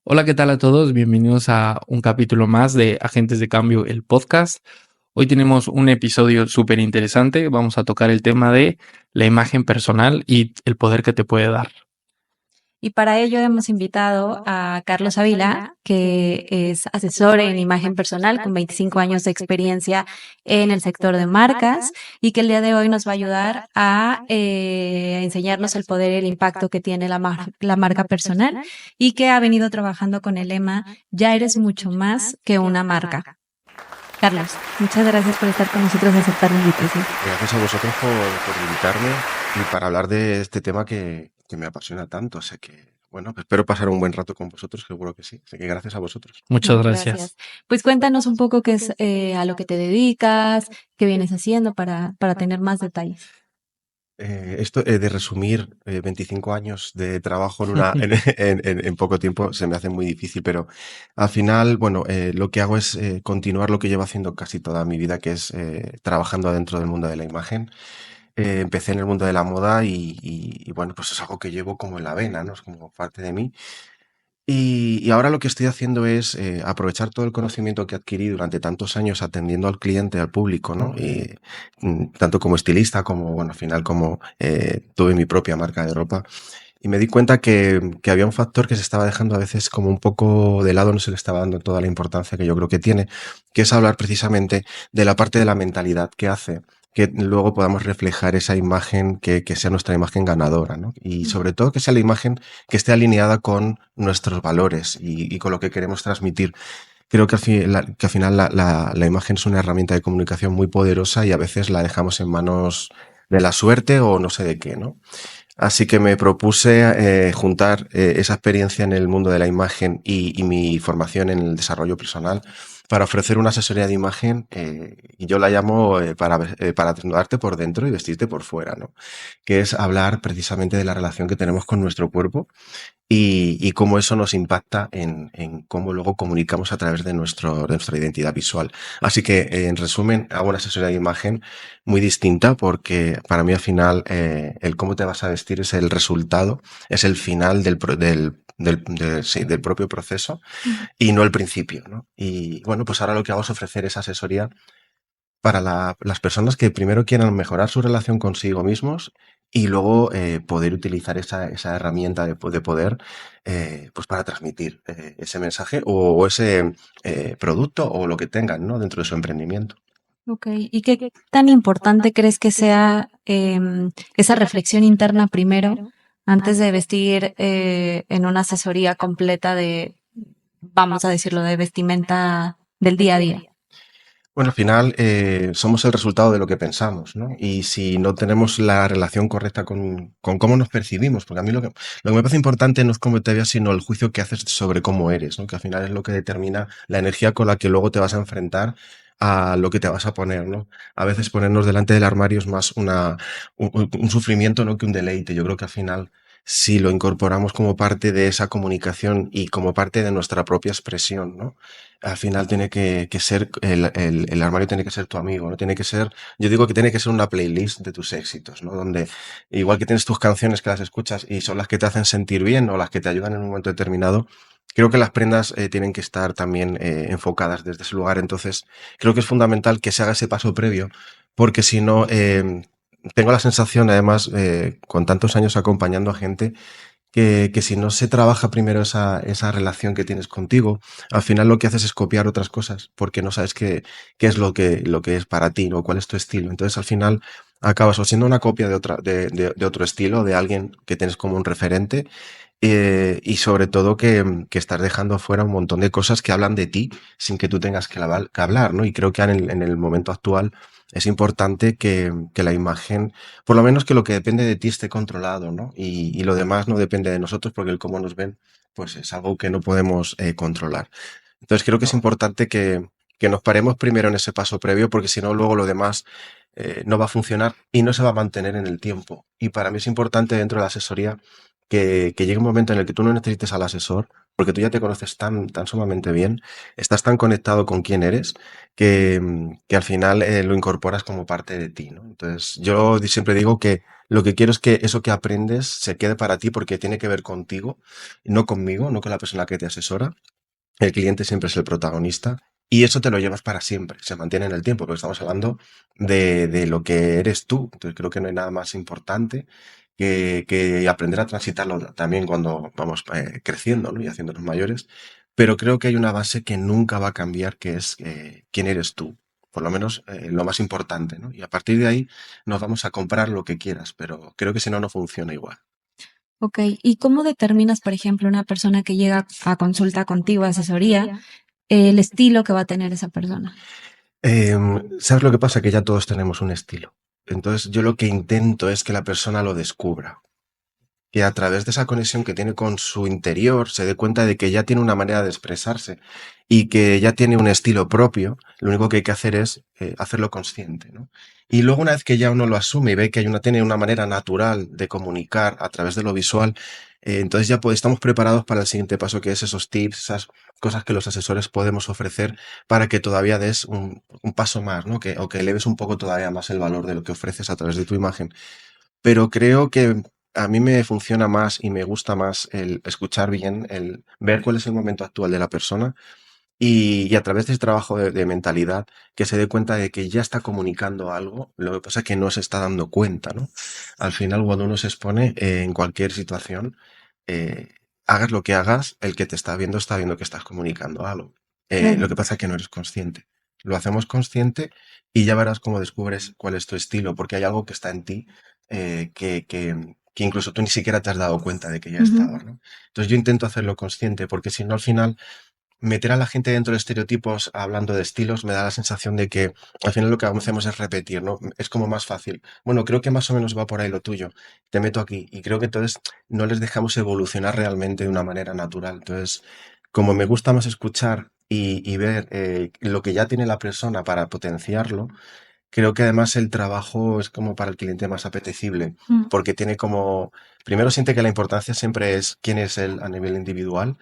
Hola, ¿qué tal a todos? Bienvenidos a un capítulo más de Agentes de Cambio, el podcast. Hoy tenemos un episodio súper interesante. Vamos a tocar el tema de la imagen personal y el poder que te puede dar. Y para ello hemos invitado a Carlos Ávila, que es asesor en imagen personal con 25 años de experiencia en el sector de marcas y que el día de hoy nos va a ayudar a enseñarnos el poder y el impacto que tiene la marca personal y que ha venido trabajando con el lema "Ya eres mucho más que una marca". Carlos, muchas gracias por estar con nosotros y aceptar la invitación. Gracias a vosotros por invitarme y para hablar de este tema que me apasiona tanto. Así que, bueno, espero pasar un buen rato con vosotros, seguro que sí. Así que gracias a vosotros. Muchas gracias. Pues cuéntanos un poco qué es a lo que te dedicas, qué vienes haciendo para tener más detalles. Esto de resumir 25 años de trabajo en poco tiempo se me hace muy difícil, pero al final, bueno, lo que hago es continuar lo que llevo haciendo casi toda mi vida, que es trabajando dentro del mundo de la imagen. Empecé en el mundo de la moda y bueno, pues es algo que llevo como en la vena, ¿no? Es como parte de mí. Y ahora lo que estoy haciendo es aprovechar todo el conocimiento que adquirí durante tantos años atendiendo al cliente, al público, ¿no? Tanto como estilista como, bueno, al final como tuve mi propia marca de ropa. Y me di cuenta que había un factor que se estaba dejando a veces como un poco de lado, no se le estaba dando toda la importancia que yo creo que tiene, que es hablar precisamente de la parte de la mentalidad que hace que luego podamos reflejar esa imagen que sea nuestra imagen ganadora, ¿no? Y sobre todo que sea la imagen que esté alineada con nuestros valores y con lo que queremos transmitir. Creo que al final la imagen es una herramienta de comunicación muy poderosa y a veces la dejamos en manos de la suerte o no sé de qué, ¿no? Así que me propuse juntar esa experiencia en el mundo de la imagen y mi formación en el desarrollo personal para ofrecer una asesoría de imagen y yo la llamo para desnudarte por dentro y vestirte por fuera, ¿no? Que es hablar precisamente de la relación que tenemos con nuestro cuerpo y cómo eso nos impacta en cómo luego comunicamos a través de nuestra identidad visual. Así que, en resumen, hago una asesoría de imagen muy distinta porque para mí al final el cómo te vas a vestir es el resultado, es el final del propio proceso y no el principio, ¿no? Y bueno, pues ahora lo que hago es ofrecer esa asesoría para las personas que primero quieran mejorar su relación consigo mismos y luego poder utilizar esa herramienta de poder pues para transmitir ese mensaje o ese producto o lo que tengan, ¿no? Dentro de su emprendimiento. Ok, ¿y qué tan importante crees que sea esa reflexión interna primero antes de vestir en una asesoría completa de, vamos a decirlo, de vestimenta del día a día? Bueno, al final somos el resultado de lo que pensamos, ¿no? Y si no tenemos la relación correcta con cómo nos percibimos, porque a mí lo que me parece importante no es cómo te veas, sino el juicio que haces sobre cómo eres, ¿no? Que al final es lo que determina la energía con la que luego te vas a enfrentar a lo que te vas a poner, ¿no? A veces ponernos delante del armario es más un sufrimiento, ¿no? Que un deleite. Yo creo que al final, si lo incorporamos como parte de esa comunicación y como parte de nuestra propia expresión, ¿no? Al final tiene que ser, el armario tiene que ser tu amigo, ¿no? Tiene que ser, yo digo que tiene que ser una playlist de tus éxitos, ¿no? Donde igual que tienes tus canciones que las escuchas y son las que te hacen sentir bien o las que te ayudan en un momento determinado, creo que las prendas tienen que estar también enfocadas desde ese lugar. Entonces, creo que es fundamental que se haga ese paso previo, porque si no, tengo la sensación, además, con tantos años acompañando a gente, que si no se trabaja primero esa relación que tienes contigo, al final lo que haces es copiar otras cosas, porque no sabes qué es lo que es para ti, ¿no? Cuál es tu estilo. Entonces, al final acabas o siendo una copia de otro estilo, de alguien que tienes como un referente, y sobre todo que estás dejando fuera un montón de cosas que hablan de ti sin que tú tengas que hablar, ¿no? Y creo que en el momento actual es importante que la imagen, por lo menos que lo que depende de ti esté controlado, ¿no? Y lo demás no depende de nosotros porque el cómo nos ven, pues es algo que no podemos controlar. Entonces creo que es importante que nos paremos primero en ese paso previo porque si no, luego lo demás no va a funcionar y no se va a mantener en el tiempo. Y para mí es importante dentro de la asesoría que llegue un momento en el que tú no necesites al asesor, porque tú ya te conoces tan sumamente bien, estás tan conectado con quién eres, que al final lo incorporas como parte de ti, ¿no? Entonces, yo siempre digo que Lo que quiero es que eso que aprendes se quede para ti porque tiene que ver contigo, no conmigo, no con la persona que te asesora. El cliente siempre es el protagonista y eso te lo llevas para siempre, se mantiene en el tiempo, porque estamos hablando de lo que eres tú. Entonces creo que no hay nada más importante que aprender a transitarlo también cuando vamos creciendo, ¿no? Y haciéndonos mayores. Pero creo que hay una base que nunca va a cambiar, que es quién eres tú. Por lo menos lo más importante, ¿no? Y a partir de ahí nos vamos a comprar lo que quieras, pero creo que si no, no funciona igual. Ok, ¿y cómo determinas, por ejemplo, una persona que llega a consulta contigo, a asesoría, el estilo que va a tener esa persona? ¿Sabes lo que pasa? Que ya todos tenemos un estilo. Entonces yo lo que intento es que la persona lo descubra, que a través de esa conexión que tiene con su interior se dé cuenta de que ya tiene una manera de expresarse y que ya tiene un estilo propio. Lo único que hay que hacer es hacerlo consciente, ¿no? Y luego una vez que ya uno lo asume y ve que tiene una manera natural de comunicar a través de lo visual, entonces ya estamos preparados para el siguiente paso, que es esos tips, esas cosas que los asesores podemos ofrecer para que todavía des un paso más, ¿no? O que eleves un poco todavía más el valor de lo que ofreces a través de tu imagen. Pero creo que a mí me funciona más y me gusta más el escuchar bien, el ver cuál es el momento actual de la persona y a través de ese trabajo de mentalidad que se dé cuenta de que ya está comunicando algo, lo que pasa es que no se está dando cuenta, ¿no? Al final, cuando uno se expone en cualquier situación, eh, hagas lo que hagas, el que te está viendo que estás comunicando algo. Lo Claro. que pasa es que no eres consciente. Lo hacemos consciente y ya verás cómo descubres cuál es tu estilo, porque hay algo que está en ti que incluso tú ni siquiera te has dado cuenta de que ya Ujú. estaba, ¿no? Entonces yo intento hacerlo consciente, porque si no al final meter a la gente dentro de estereotipos hablando de estilos me da la sensación de que al final lo que hacemos es repetir, ¿no? Es como más fácil. Bueno, creo que más o menos va por ahí lo tuyo. Te meto aquí. Y creo que entonces no les dejamos evolucionar realmente de una manera natural. Entonces, como me gusta más escuchar y ver lo que ya tiene la persona para potenciarlo, creo que además el trabajo es como para el cliente más apetecible, Mm. porque tiene como, primero siente que la importancia siempre es quién es él a nivel individual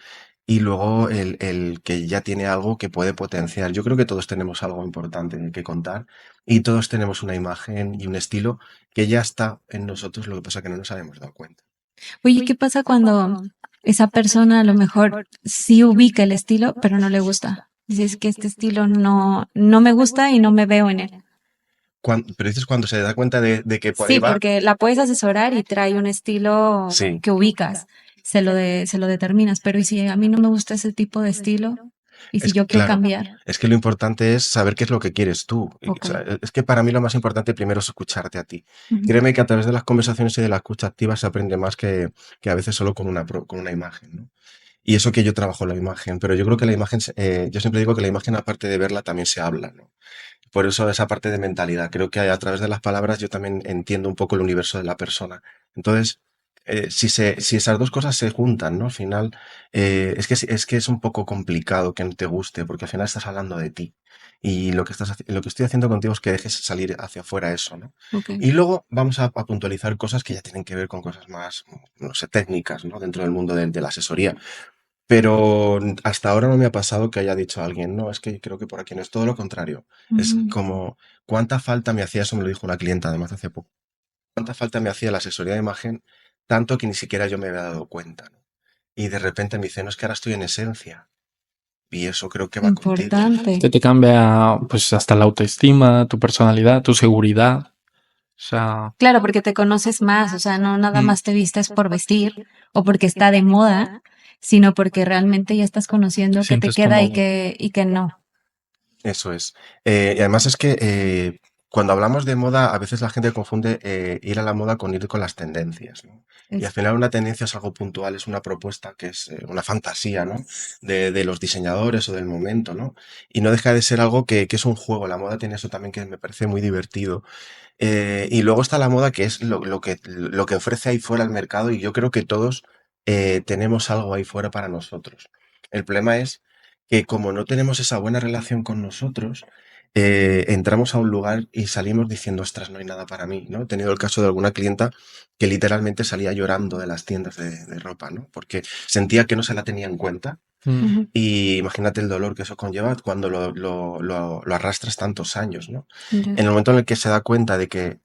y luego el que ya tiene algo que puede potenciar. Yo creo que todos tenemos algo importante que contar y todos tenemos una imagen y un estilo que ya está en nosotros, lo que pasa que no nos habíamos dado cuenta. Oye, ¿qué pasa cuando esa persona a lo mejor sí ubica el estilo, pero no le gusta? Dices que este estilo no me gusta y no me veo en él. Pero dices cuando se da cuenta de que por ahí Sí, va, porque la puedes asesorar y trae un estilo sí. que ubicas, se lo determinas, pero ¿y si a mí no me gusta ese tipo de estilo? ¿Y si Es yo quiero claro, cambiar? es que lo importante es saber qué es lo que quieres tú. O Ok. sea, es que para mí lo más importante primero es escucharte a ti. Ujú. Créeme que a través de las conversaciones y de la escucha activa se aprende más que a veces solo con con una imagen, ¿no? Y eso que yo trabajo la imagen, pero yo creo que la imagen, yo siempre digo que la imagen aparte de verla también se habla, ¿no? Por eso esa parte de mentalidad. Creo que a través de las palabras yo también entiendo un poco el universo de la persona. Entonces, si esas dos cosas se juntan, ¿no? Al final, es que es un poco complicado que no te guste, porque al final estás hablando de ti. Y lo que estoy haciendo contigo es que dejes salir hacia afuera eso, ¿no? Ok. Y luego vamos a puntualizar cosas que ya tienen que ver con cosas más, no sé, técnicas, ¿no? Dentro del mundo de la asesoría. Pero hasta ahora no me ha pasado que haya dicho alguien, no, es que creo que por aquí no es todo lo contrario. Es Ujú. como, ¿cuánta falta me hacía? Eso me lo dijo una clienta además hace poco. ¿Cuánta falta me hacía la asesoría de imagen? Tanto que ni siquiera yo me había dado cuenta, ¿no? Y de repente me dice, no, es que ahora estoy en esencia. Y eso creo que va contigo. Importante. Que te cambia pues hasta la autoestima, tu personalidad, tu seguridad. O sea, Claro, porque te conoces más, o sea, no nada mm, más te vistes por vestir o porque está de moda, sino porque realmente ya estás te conociendo qué te sientes queda cómodo. y que no. Eso es. Y además es que cuando hablamos de moda, a veces la gente confunde ir a la moda con ir con las tendencias, ¿no? Y al Es final una tendencia es algo puntual, es una propuesta que es una fantasía, ¿no? De los diseñadores o del momento, ¿no? Y no deja de ser algo que es un juego. La moda tiene eso también que me parece muy divertido. Y luego está la moda, que es lo que ofrece ahí fuera el mercado, y yo creo que todos tenemos algo ahí fuera para nosotros. El problema es que como no tenemos esa buena relación con nosotros, entramos a un lugar y salimos diciendo, ostras, no hay nada para mí, ¿no? He tenido el caso de alguna clienta que literalmente salía llorando de las tiendas de ropa, ¿no? Porque sentía que no se la tenía en cuenta Mm, Ujú. Y imagínate el dolor que eso conlleva cuando lo arrastras tantos años, ¿no? Ya. En el momento en el que se da cuenta de que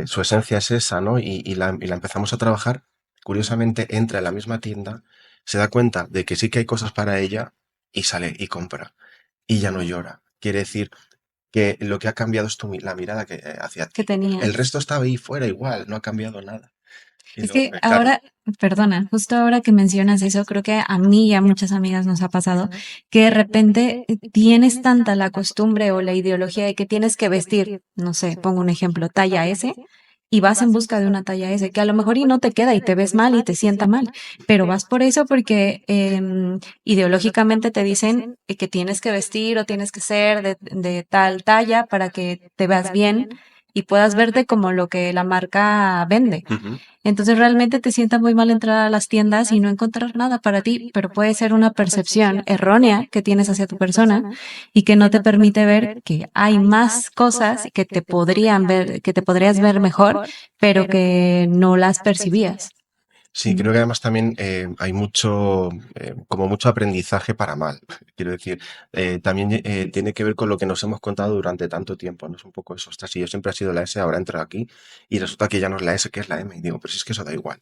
su esencia es esa, ¿no? Y la empezamos a trabajar, curiosamente entra en la misma tienda, se da cuenta de que sí que hay cosas para ella y sale y compra. Y ya no llora. Quiere decir que lo que ha cambiado es la mirada hacia Que ti. El tenías. resto estaba ahí fuera igual, no ha cambiado nada. Y Es luego, que claro. ahora, perdona, justo ahora que mencionas eso, creo que a mí y a muchas amigas nos ha pasado que de repente tienes tanta la costumbre o la ideología de que tienes que vestir, no sé, pongo un ejemplo, talla S, y vas en busca de una talla S, que a lo mejor y no te queda y te ves mal y te sienta mal, pero vas por eso porque ideológicamente te dicen que tienes que vestir o tienes que ser de tal talla para que te veas bien y puedas verte como lo que la marca vende. Ujú. Entonces realmente te sienta muy mal entrar a las tiendas y no encontrar nada para ti, pero puede ser una percepción errónea que tienes hacia tu persona y que no te permite ver que hay más cosas que te podrían ver, que te podrías ver mejor, pero que no las percibías. Sí, ¿No? creo que además también hay mucho, como mucho aprendizaje para mal. Quiero decir, también tiene que ver con lo que nos hemos contado durante tanto tiempo, ¿no? Es un poco eso, ostras, si yo siempre he sido la S, ahora entro aquí y resulta que ya no es la S, que es la M. Y digo, pero si es que eso da igual.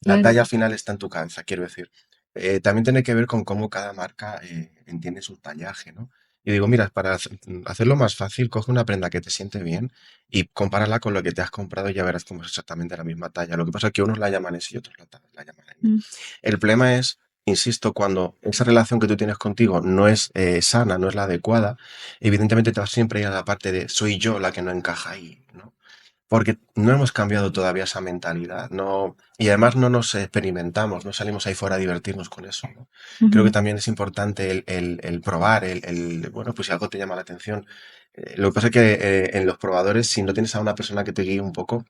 La Claro. talla al final está en tu cabeza, quiero decir. También tiene que ver con cómo cada marca entiende su tallaje, ¿no? Y digo, mira, para hacerlo más fácil, coge una prenda que te siente bien y compárala con lo que te has comprado y ya verás cómo es exactamente la misma talla. Lo que pasa es que unos la llaman S y otros la llaman M. Mm. El problema es, insisto, cuando esa relación que tú tienes contigo no es sana, no es la adecuada, evidentemente te vas siempre a ir a la parte de soy yo la que no encaja ahí, ¿no? Porque no hemos cambiado todavía esa mentalidad, no, y además no nos experimentamos, no salimos ahí fuera a divertirnos con eso, ¿no? Creo que Ujú. también es importante el probar, bueno, pues si algo te llama la atención. Lo que pasa es que en los probadores, si no tienes a una persona que te guíe un poco,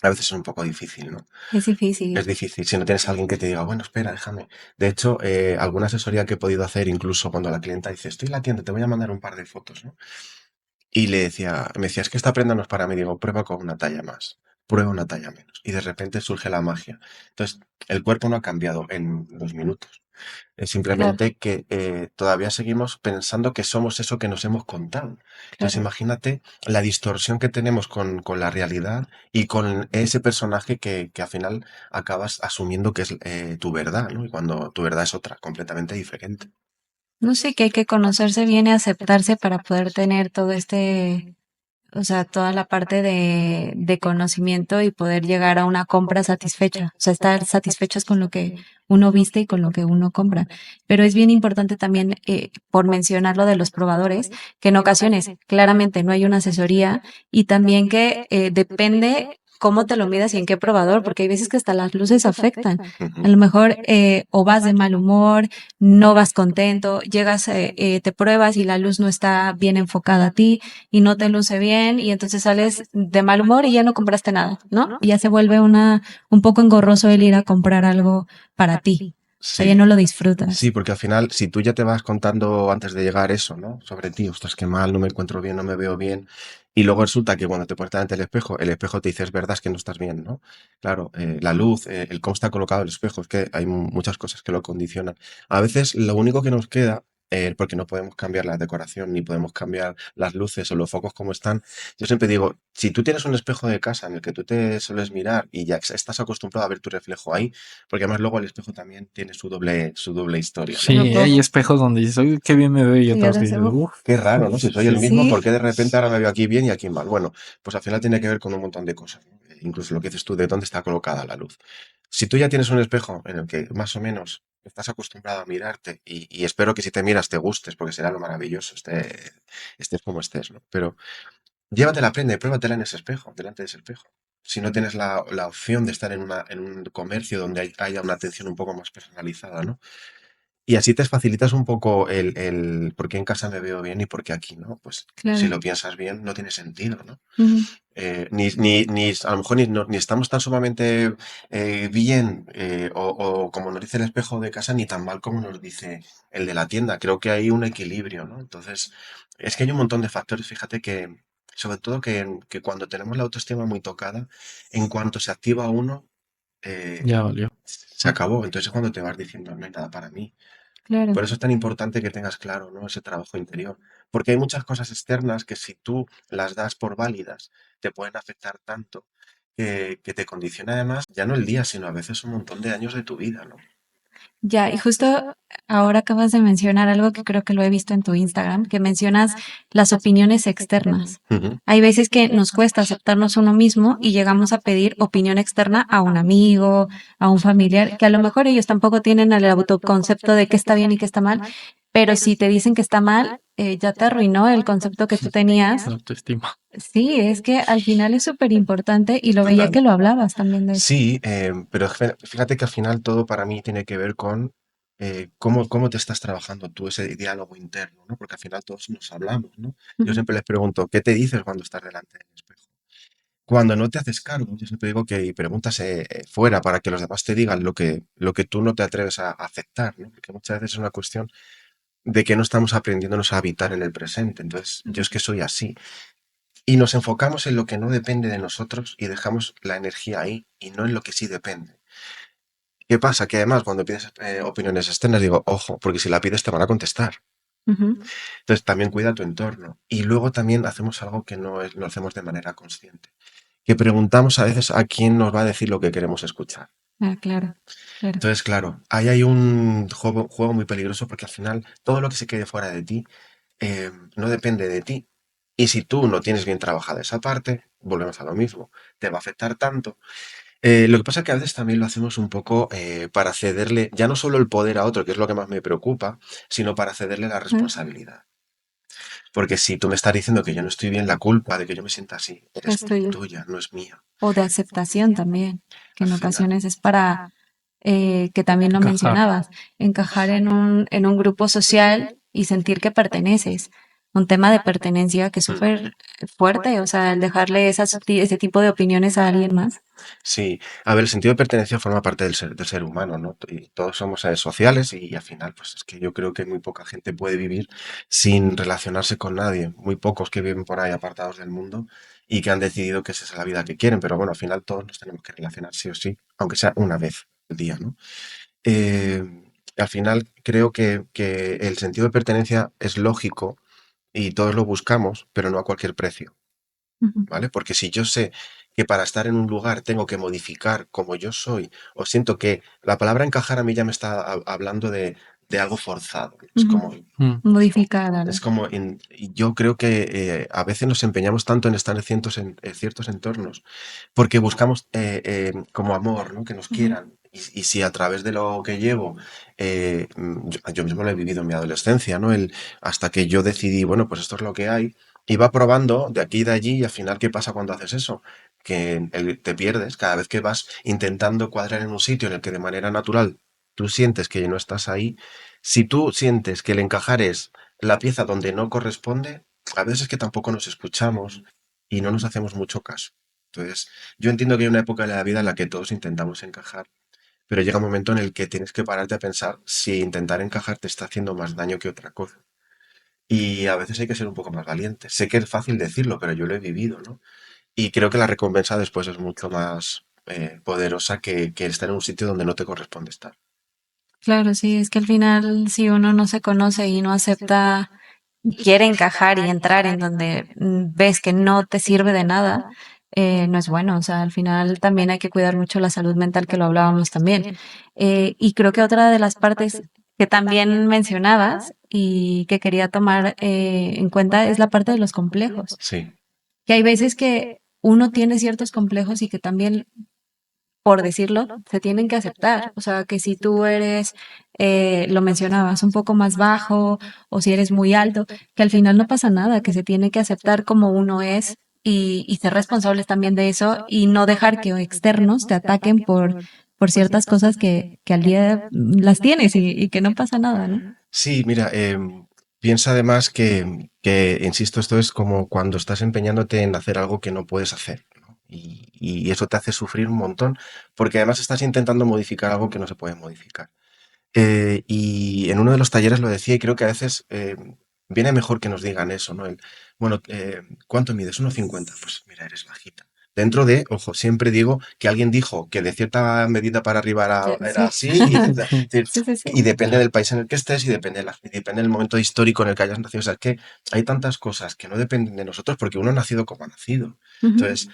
a veces es un poco difícil, ¿no? Es Es difícil. difícil, si no tienes a alguien que te diga, bueno, espera, déjame. De hecho, alguna asesoría que he podido hacer, incluso cuando la clienta dice, estoy en la tienda, te voy a mandar un par de fotos, ¿no? Y me decía, es que esta prenda no es para mí. Digo, prueba con una talla más, prueba una talla menos. Y de repente surge la magia. Entonces, el cuerpo no ha cambiado en 2 minutos. Es Claro, simplemente que todavía seguimos pensando que somos eso que nos hemos contado. Entonces, claro. imagínate la distorsión que tenemos con la realidad y con ese personaje que al final acabas asumiendo que es tu verdad, ¿no? Y cuando tu verdad es otra, completamente diferente. No sé, que hay que conocerse bien y aceptarse para poder tener todo este, o sea, toda la parte de conocimiento y poder llegar a una compra satisfecha, o sea, estar satisfechos con lo que uno viste y con lo que uno compra. Pero es bien importante también, por mencionar lo de los probadores, que en ocasiones claramente no hay una asesoría y también que depende cómo te lo midas y en qué probador, porque hay veces que hasta las luces afectan. A Ujú. lo mejor o vas de mal humor, no vas contento, llegas, te pruebas y la luz no está bien enfocada a ti y no te luce bien y entonces sales de mal humor y ya no compraste nada, ¿no? Y ya se vuelve un poco engorroso el ir a comprar algo para ti. O sea, ya Sí. no lo Sí, disfrutas. porque al final, si tú ya te vas contando antes de llegar eso, ¿no? Sobre ti, ostras, qué mal, no me encuentro bien, no me veo bien. Y luego resulta que cuando te pones delante del espejo, el espejo te dice, es verdad, es que no estás bien, ¿no? Claro, la luz, el cómo está colocado el espejo, es que hay muchas cosas que lo condicionan. A veces lo único que nos queda, porque no podemos cambiar la decoración, ni podemos cambiar las luces o los focos como están, yo siempre digo, si tú tienes un espejo de casa en el que tú te sueles mirar y ya estás acostumbrado a ver tu reflejo ahí, porque además luego el espejo también tiene su doble historia, sí, ¿no? hay espejos donde dices, uy, qué bien me veo y Y otros ahora que se- dices, uff, Qué raro, ¿no? Si soy el sí. mismo, ¿por Sí, qué de repente ahora me veo aquí bien y aquí mal? Bueno, pues al final tiene que ver con un montón de cosas, ¿no? Incluso lo que dices tú, de dónde está colocada la luz. Si tú ya tienes un espejo en el que más o menos estás acostumbrado a mirarte y espero que si te miras te gustes, porque será lo maravilloso, estés como estés, ¿no? Pero llévate la prenda y pruébatela en ese espejo, delante de ese espejo. Si no tienes la opción de estar en un comercio donde haya una atención un poco más personalizada, ¿no? Y así te facilitas un poco el por qué en casa me veo bien y por qué aquí no. Pues si claro. lo piensas bien, no tiene sentido, ¿no? Ujú. A lo mejor ni estamos tan sumamente bien o como nos dice el espejo de casa, ni tan mal como nos dice el de la tienda. Creo que hay un equilibrio, ¿no? Entonces, es que hay un montón de factores, fíjate que, sobre todo que cuando tenemos la autoestima muy tocada, en cuanto se activa uno, Ya eh, valió. se acabó. Entonces es cuando te vas diciendo, no hay nada para mí. Claro. Por eso es tan importante que tengas claro, ¿no? Ese trabajo interior. Porque hay muchas cosas externas que si tú las das por válidas, te pueden afectar tanto que te condiciona además, ya no el día, sino a veces un montón de años de tu vida, ¿no? Ya, y justo ahora acabas de mencionar algo que creo que lo he visto en tu Instagram, que mencionas las opiniones externas. Ujú. Hay veces que nos cuesta aceptarnos uno mismo y llegamos a pedir opinión externa a un amigo, a un familiar, que a lo mejor ellos tampoco tienen el autoconcepto de qué está bien y qué está mal, pero si te dicen que está mal, ya te arruinó el concepto que tú tenías. La autoestima. Sí, es que al final es súper importante y lo veía que lo hablabas también de eso. Sí, pero fíjate que al final todo para mí tiene que ver con cómo te estás trabajando tú ese diálogo interno, ¿no? Porque al final todos nos hablamos, ¿no? Yo Ujú. siempre les pregunto, ¿qué te dices cuando estás delante del espejo? Cuando no te haces cargo, yo siempre digo que preguntas fuera para que los demás te digan lo que tú no te atreves a aceptar, ¿no? Porque muchas veces es una cuestión de que no estamos aprendiéndonos a habitar en el presente. Entonces, yo es que soy así. Y nos enfocamos en lo que no depende de nosotros y dejamos la energía ahí y no en lo que sí depende. ¿Qué pasa? Que además cuando pides opiniones externas digo, ojo, porque si la pides te van a contestar. Ujú. Entonces también cuida tu entorno. Y luego también hacemos algo que no hacemos de manera consciente. Que preguntamos a veces a quién nos va a decir lo que queremos escuchar. Ah, claro, claro. Entonces, claro, ahí hay un juego muy peligroso porque al final todo lo que se quede fuera de ti no depende de ti. Y si tú no tienes bien trabajada esa parte, volvemos a lo mismo, te va a afectar tanto. Lo que pasa es que a veces también lo hacemos un poco para cederle ya no solo el poder a otro, que es lo que más me preocupa, sino para cederle la Ah, responsabilidad. Porque si tú me estás diciendo que yo no estoy bien, la culpa de que yo me sienta así es eres tuyo. tuya, no es mía. O de aceptación también, que Al en final, ocasiones es para, que también lo Encajar. mencionabas, encajar en un grupo social y sentir que perteneces. Un tema de pertenencia que es mm, súper fuerte, o sea, el dejarle ese tipo de opiniones a alguien más. sí, a ver, el sentido de pertenencia forma parte del ser humano, ¿no? Y todos somos seres sociales y al final, pues es que yo creo que muy poca gente puede vivir sin relacionarse con nadie. Muy pocos que viven por ahí apartados del mundo y que han decidido que esa es la vida que quieren. Pero bueno, al final todos nos tenemos que relacionar sí o sí, aunque sea una vez al día, ¿no? Eh, Al final creo que el sentido de pertenencia es lógico y todos lo buscamos, pero no a cualquier precio. Ujú, ¿Vale? Porque si yo sé que para estar en un lugar tengo que modificar como yo soy, o siento que la palabra encajar a mí ya me está hablando de algo forzado. Es ujú. como, Mm, Modificar algo. es como y yo creo que a veces nos empeñamos tanto en estar en ciertos entornos, porque buscamos como amor, ¿no? Que nos Ujú, quieran. Y si a través de lo que llevo, yo mismo lo he vivido en mi adolescencia, ¿no? Hasta que yo decidí, bueno, pues esto es lo que hay, y va probando de aquí y de allí, y al final, ¿qué pasa cuando haces eso? Que te pierdes cada vez que vas intentando cuadrar en un sitio en el que de manera natural tú sientes que no estás ahí. Si tú sientes que el encajar es la pieza donde no corresponde, a veces que tampoco nos escuchamos y no nos hacemos mucho caso. Entonces, yo entiendo que hay una época de la vida en la que todos intentamos encajar, pero llega un momento en el que tienes que pararte a pensar si intentar encajar te está haciendo más daño que otra cosa. Y a veces hay que ser un poco más valiente. Sé que es fácil decirlo, pero yo lo he vivido, ¿no? Y creo que la recompensa después es mucho más poderosa que estar en un sitio donde no te corresponde estar. Claro, sí, es que al final si uno no se conoce y no acepta, quiere encajar y entrar en donde ves que no te sirve de nada, no es bueno. O sea, al final también hay que cuidar mucho la salud mental, que lo hablábamos también. Y creo que otra de las partes que también mencionabas y que quería tomar en cuenta es la parte de los complejos, Sí. que hay veces que uno tiene ciertos complejos y que también por decirlo, se tienen que aceptar. O sea, que si tú eres, lo mencionabas, un poco más bajo o si eres muy alto, que al final no pasa nada, que se tiene que aceptar como uno es y ser responsables también de eso y no dejar que externos te ataquen por ciertas cosas que al día las tienes y que no pasa nada, ¿no? Sí, mira, piensa además insisto, esto es como cuando estás empeñándote en hacer algo que no puedes hacer, ¿no? Y eso te hace sufrir un montón, porque además estás intentando modificar algo que no se puede modificar. Y en uno de los talleres lo decía y creo que a veces viene mejor que nos digan eso, ¿no? Bueno, ¿cuánto mides? 1,50. Pues mira, eres bajita. Dentro de, ojo, siempre digo que alguien dijo que de cierta medida para arriba era así, y, es decir, Sí, sí, sí. y depende del país en el que estés y depende del momento histórico en el que hayas nacido. O sea, es que hay tantas cosas que no dependen de nosotros porque uno ha nacido como ha nacido. Ujú. Entonces,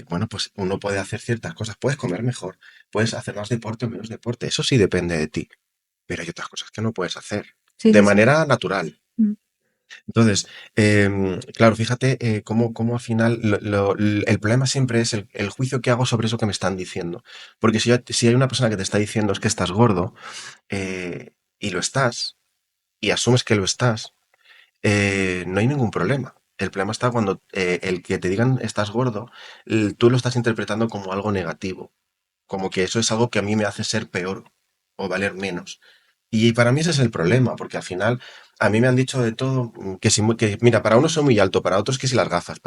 bueno, pues uno puede hacer ciertas cosas, puedes comer mejor, puedes hacer más deporte o menos deporte, eso sí depende de ti, pero hay otras cosas que no puedes hacer Sí, de sí, sí. manera natural. Mm. Entonces, claro, fíjate cómo al final el problema siempre es el juicio que hago sobre eso que me están diciendo. Porque si hay una persona que te está diciendo es que estás gordo y lo estás, y asumes que lo estás, no hay ningún problema. El problema está cuando el que te digan estás gordo, tú lo estás interpretando como algo negativo, como que eso es algo que a mí me hace ser peor o valer menos. Y para mí ese es el problema, porque al final a mí me han dicho de todo, que mira, para unos soy muy alto, para otros que si las gafas,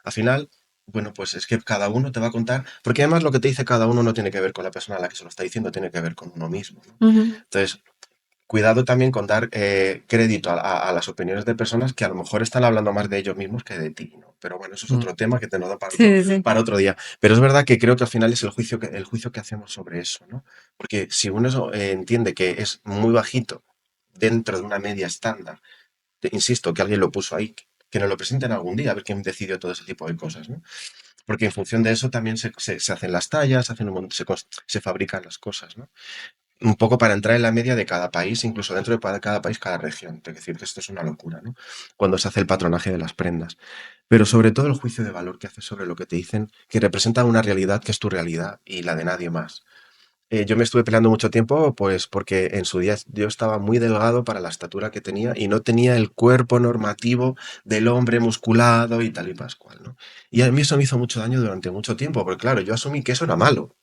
al final, bueno, pues es que cada uno te va a contar, porque además lo que te dice cada uno no tiene que ver con la persona a la que se lo está diciendo, tiene que ver con uno mismo, ¿no? Ujú. Entonces, cuidado también con dar crédito a las opiniones de personas que a lo mejor están hablando más de ellos mismos que de ti, ¿no? Pero bueno, eso es Mm. otro tema que te lo da para otro, Sí, sí, sí. para otro día. Pero es verdad que creo que al final es el juicio que hacemos sobre eso, ¿no? Porque si uno entiende que es muy bajito dentro de una media estándar, insisto, que alguien lo puso ahí, que nos lo presenten algún día, a ver quién decidió todo ese tipo de cosas, ¿no? Porque en función de eso también se hacen las tallas, se fabrican las cosas, ¿no? Un poco para entrar en la media de cada país, incluso dentro de cada país, cada región. Es decir, que esto es una locura, ¿no? Cuando se hace el patronaje de las prendas. Pero sobre todo el juicio de valor que haces sobre lo que te dicen, que representa una realidad que es tu realidad y la de nadie más. Yo me estuve peleando mucho tiempo, pues porque en su día yo estaba muy delgado para la estatura que tenía y no tenía el cuerpo normativo del hombre musculado y tal y pascual, ¿no? Y a mí eso me hizo mucho daño durante mucho tiempo, porque claro, yo asumí que eso era malo.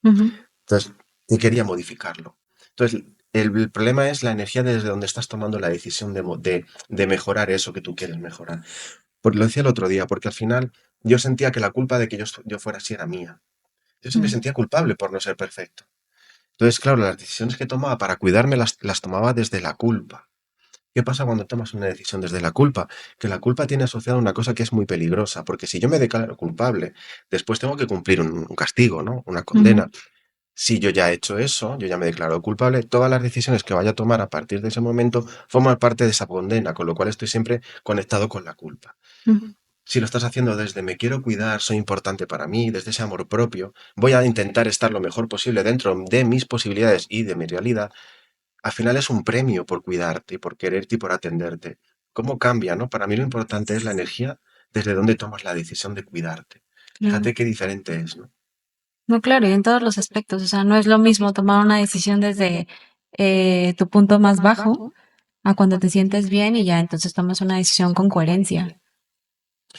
Ujú. Entonces, y quería modificarlo. Entonces, el problema es la energía desde donde estás tomando la decisión de mejorar eso que tú quieres mejorar. Lo decía el otro día, porque al final yo sentía que la culpa de que yo fuera así era mía. Yo siempre Mm. sentía culpable por no ser perfecto. Entonces, claro, las decisiones que tomaba para cuidarme las tomaba desde la culpa. ¿Qué pasa cuando tomas una decisión desde la culpa? Que la culpa tiene asociada una cosa que es muy peligrosa, porque si yo me declaro culpable, después tengo que cumplir un castigo, ¿no? Una Ujú. condena. Si yo ya he hecho eso, yo ya me he declarado culpable, todas las decisiones que vaya a tomar a partir de ese momento forman parte de esa condena, con lo cual estoy siempre conectado con la culpa. Ujú. Si lo estás haciendo desde me quiero cuidar, soy importante para mí, desde ese amor propio, voy a intentar estar lo mejor posible dentro de mis posibilidades y de mi realidad, al final es un premio por cuidarte y por quererte y por atenderte. ¿Cómo cambia, no? Para mí lo importante es la energía desde donde tomas la decisión de cuidarte. Claro. Fíjate qué diferente es, ¿no? No, claro, y en todos los aspectos. O sea, no es lo mismo tomar una decisión desde tu punto más bajo a cuando te sientes bien y ya entonces tomas una decisión con coherencia.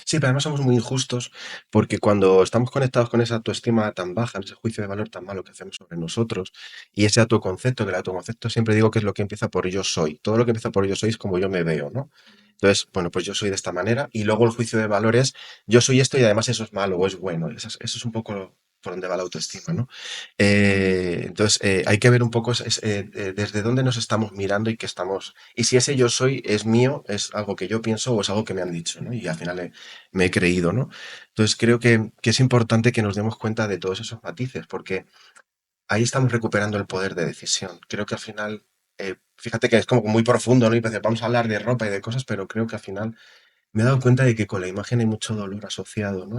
Sí, pero además somos muy injustos porque cuando estamos conectados con esa autoestima tan baja, ese juicio de valor tan malo que hacemos sobre nosotros y ese autoconcepto, que el autoconcepto siempre digo que es lo que empieza por yo soy. Todo lo que empieza por yo soy es como yo me veo, ¿no? Entonces, bueno, pues yo soy de esta manera y luego el juicio de valor es yo soy esto y además eso es malo o es bueno. Eso es un poco por donde va la autoestima, ¿no? Entonces, hay que ver un poco desde dónde nos estamos mirando y qué estamos. Y si ese yo soy es mío, es algo que yo pienso o es algo que me han dicho, ¿no? Y al final me he creído, ¿no? Entonces, creo que es importante que nos demos cuenta de todos esos matices, porque ahí estamos recuperando el poder de decisión. Creo que al final, fíjate que es como muy profundo, ¿no? Y parece, vamos a hablar de ropa y de cosas, pero creo que al final me he dado cuenta de que con la imagen hay mucho dolor asociado, ¿no?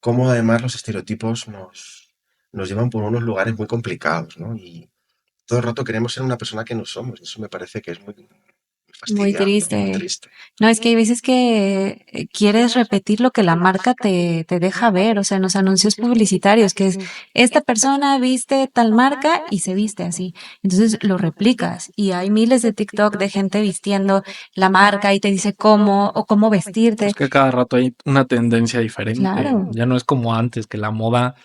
Cómo además los estereotipos nos llevan por unos lugares muy complicados, ¿no? Y todo el rato queremos ser una persona que no somos. Y eso me parece que es muy Muy fastidiable, muy triste. triste. No, es que hay veces que quieres repetir lo que la marca te deja ver, o sea, en los anuncios publicitarios, que es esta persona viste tal marca y se viste así. Entonces lo replicas y hay miles de TikTok de gente vistiendo la marca y te dice cómo o cómo vestirte. Es que cada rato hay una tendencia diferente. Claro. Ya no es como antes, que la moda,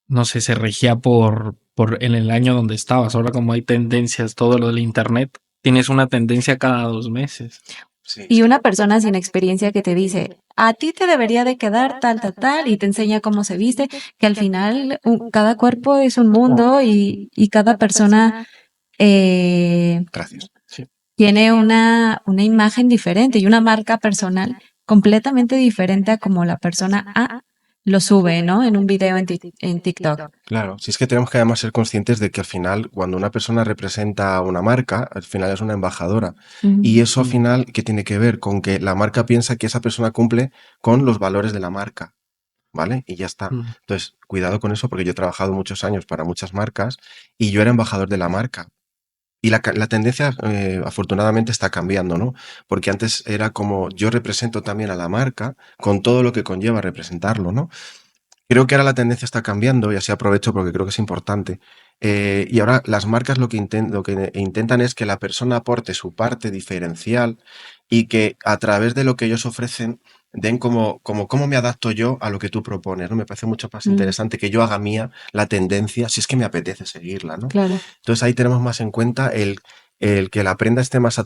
no sé, se regía por en el año donde estabas. Ahora como hay tendencias, todo lo del internet, tienes una tendencia cada 2 meses. Sí, Y sí. una persona sin experiencia que te dice, a ti te debería de quedar tal, tal, tal, y te enseña cómo se viste, que al final cada cuerpo es un mundo y cada persona Gracias. Sí. tiene una imagen diferente y una marca personal completamente diferente a como la persona A lo sube, ¿no? En un video en TikTok. Claro, si es que tenemos que además ser conscientes de que al final, cuando una persona representa a una marca, al final es una embajadora. Y eso al final, ¿qué tiene que ver? Con que la marca piensa que esa persona cumple con los valores de la marca, ¿vale? Y ya está. Entonces, cuidado con eso porque yo he trabajado muchos años para muchas marcas y yo era embajador de la marca. Y la tendencia, afortunadamente, está cambiando, ¿no? Porque antes era como yo represento también a la marca con todo lo que conlleva representarlo, ¿no? Creo que ahora la tendencia está cambiando y así aprovecho porque creo que es importante. Y ahora las marcas lo que intentan es que la persona aporte su parte diferencial y que a través de lo que ellos ofrecen den como cómo me adapto yo a lo que tú propones, ¿no? Me parece mucho más interesante que yo haga mía la tendencia si es que me apetece seguirla, ¿no? Claro. Entonces ahí tenemos más en cuenta el que la prenda esté más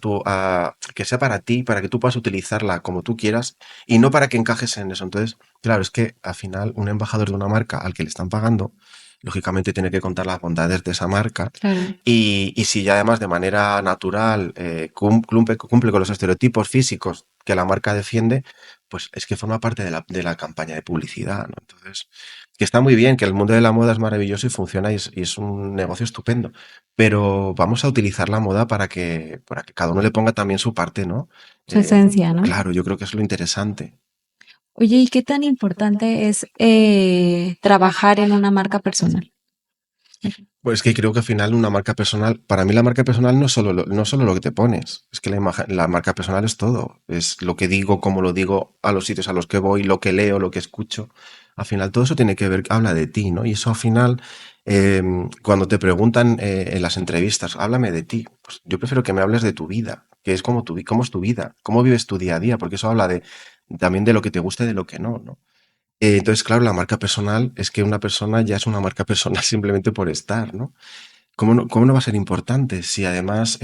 que sea para ti, para que tú puedas utilizarla como tú quieras y no para que encajes en eso. Entonces, claro, es que al final un embajador de una marca al que le están pagando, lógicamente tiene que contar las bondades de esa marca Claro. y si ya además de manera natural cumple con los estereotipos físicos que la marca defiende, pues es que forma parte de la campaña de publicidad, ¿no? Entonces, que está muy bien, que el mundo de la moda es maravilloso y funciona y es un negocio estupendo, pero vamos a utilizar la moda para que cada uno le ponga también su parte, ¿no? Su esencia, ¿no? Claro, yo creo que es lo interesante. Oye, ¿y qué tan importante es trabajar en una marca personal? Pues que creo que al final una marca personal, para mí la marca personal no es solo lo que te pones, es que la marca personal es todo, es lo que digo, cómo lo digo, a los sitios a los que voy, lo que leo, lo que escucho. Al final todo eso tiene que ver, habla de ti, ¿no? Y eso al final, cuando te preguntan en las entrevistas, háblame de ti, pues yo prefiero que me hables de tu vida, que es cómo es tu vida, cómo vives tu día a día, porque eso habla también de lo que te gusta y de lo que no, ¿no? Entonces, claro, la marca personal es que una persona ya es una marca personal simplemente por estar, ¿no? Cómo no va a ser importante si además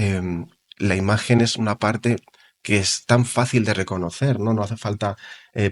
la imagen es una parte que es tan fácil de reconocer, ¿no? No hace falta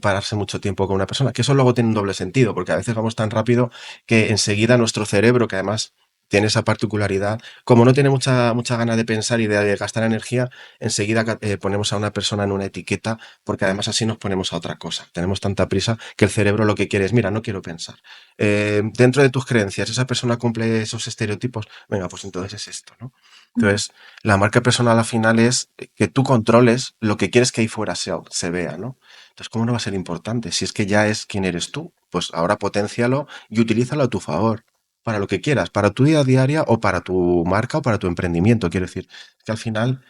pararse mucho tiempo con una persona, que eso luego tiene un doble sentido, porque a veces vamos tan rápido que enseguida nuestro cerebro, que además tiene esa particularidad, como no tiene mucha gana de pensar y de gastar energía, enseguida ponemos a una persona en una etiqueta, porque además así nos ponemos a otra cosa. Tenemos tanta prisa que el cerebro lo que quiere es, mira, no quiero pensar. Dentro de tus creencias, esa persona cumple esos estereotipos, venga, pues entonces es esto, ¿no? Entonces, la marca personal al final es que tú controles lo que quieres que ahí fuera se vea, ¿no? Entonces, ¿cómo no va a ser importante? Si es que ya es quien eres tú, pues ahora potencialo y utilízalo a tu favor, para lo que quieras, para tu vida diaria o para tu marca o para tu emprendimiento. Quiero decir, que al final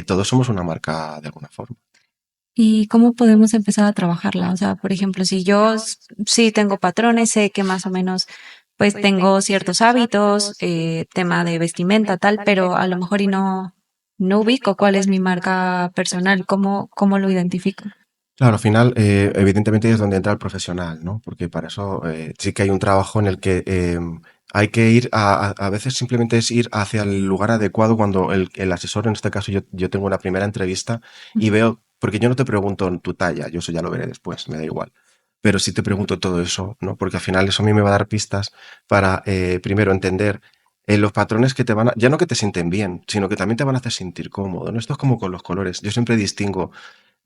todos somos una marca de alguna forma. ¿Y cómo podemos empezar a trabajarla? O sea, por ejemplo, si yo sí tengo patrones, sé que más o menos pues tengo ciertos hábitos, tema de vestimenta, tal, pero a lo mejor no ubico cuál es mi marca personal, cómo lo identifico. Claro, al final, evidentemente es donde entra el profesional, ¿no? Porque para eso sí que hay un trabajo en el que hay que ir a veces simplemente es ir hacia el lugar adecuado cuando el asesor, en este caso yo tengo una primera entrevista y veo, porque yo no te pregunto tu talla, yo eso ya lo veré después, me da igual. Pero sí te pregunto todo eso, ¿no? Porque al final eso a mí me va a dar pistas para primero entender los patrones que ya no que te sienten bien, sino que también te van a hacer sentir cómodo, ¿no? Esto es como con los colores. Yo siempre distingo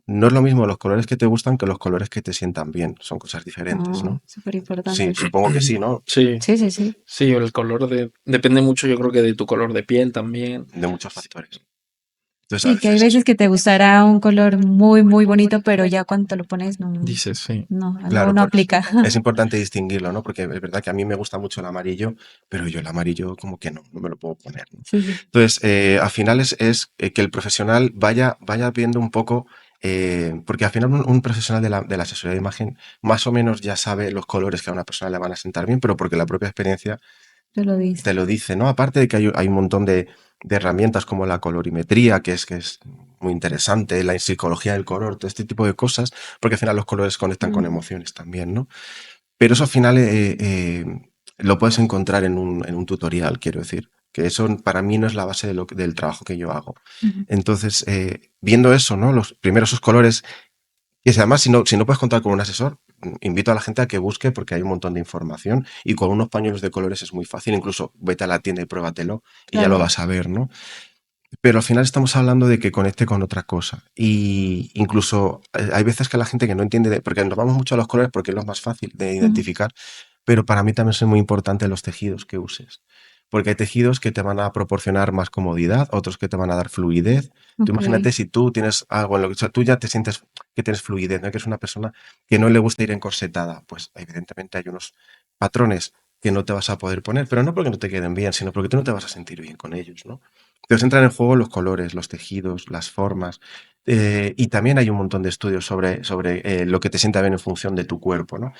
no es lo mismo los colores que te gustan que los colores que te sientan bien. Son cosas diferentes, ¿no? Súper Sí, importante. supongo que sí, ¿no? Sí, Sí, sí, sí. sí, el color depende mucho, yo creo que de tu color de piel también. De muchos factores. Entonces, a Sí, que hay veces veces que te gustará un color muy, muy bonito, pero ya cuando te lo pones, Dices, sí. claro, no por eso aplica. es importante distinguirlo, ¿no? Porque es verdad que a mí me gusta mucho el amarillo, pero yo el amarillo como que no me lo puedo poner, ¿no? Sí, sí. Entonces, al final es que el profesional vaya viendo un poco, porque al final un profesional de la asesoría de imagen más o menos ya sabe los colores que a una persona le van a sentar bien, pero porque la propia experiencia Te lo dice. te lo dice, ¿no? Aparte de que hay un montón de herramientas como la colorimetría, que es muy interesante, la psicología del color, todo este tipo de cosas, porque al final los colores conectan con emociones también, ¿no? Pero eso al final lo puedes encontrar en un tutorial, quiero decir, que eso para mí no es la base del trabajo que yo hago. Entonces, viendo eso, ¿no? Primero esos colores, y además, si no puedes contar con un asesor, invito a la gente a que busque porque hay un montón de información y con unos pañuelos de colores es muy fácil. Incluso vete a la tienda y pruébatelo y ya lo Claro. vas a ver, ¿no? pero al final estamos hablando de que conecte con otra cosa. Y incluso hay veces que la gente que no entiende, porque nos vamos mucho a los colores porque es lo más fácil de identificar, pero para mí también son muy importantes los tejidos que uses. Porque hay tejidos que te van a proporcionar más comodidad, otros que te van a dar fluidez. Tú Ok. imagínate si tú tienes algo en lo que, o sea, tú ya te sientes que tienes fluidez, ¿no? Que es una persona que no le gusta ir encorsetada. Pues evidentemente hay unos patrones que no te vas a poder poner, pero no porque no te queden bien, sino porque tú no te vas a sentir bien con ellos, ¿no? Entonces entran en juego los colores, los tejidos, las formas. Y también hay un montón de estudios sobre lo que te sienta bien en función de tu cuerpo, ¿no?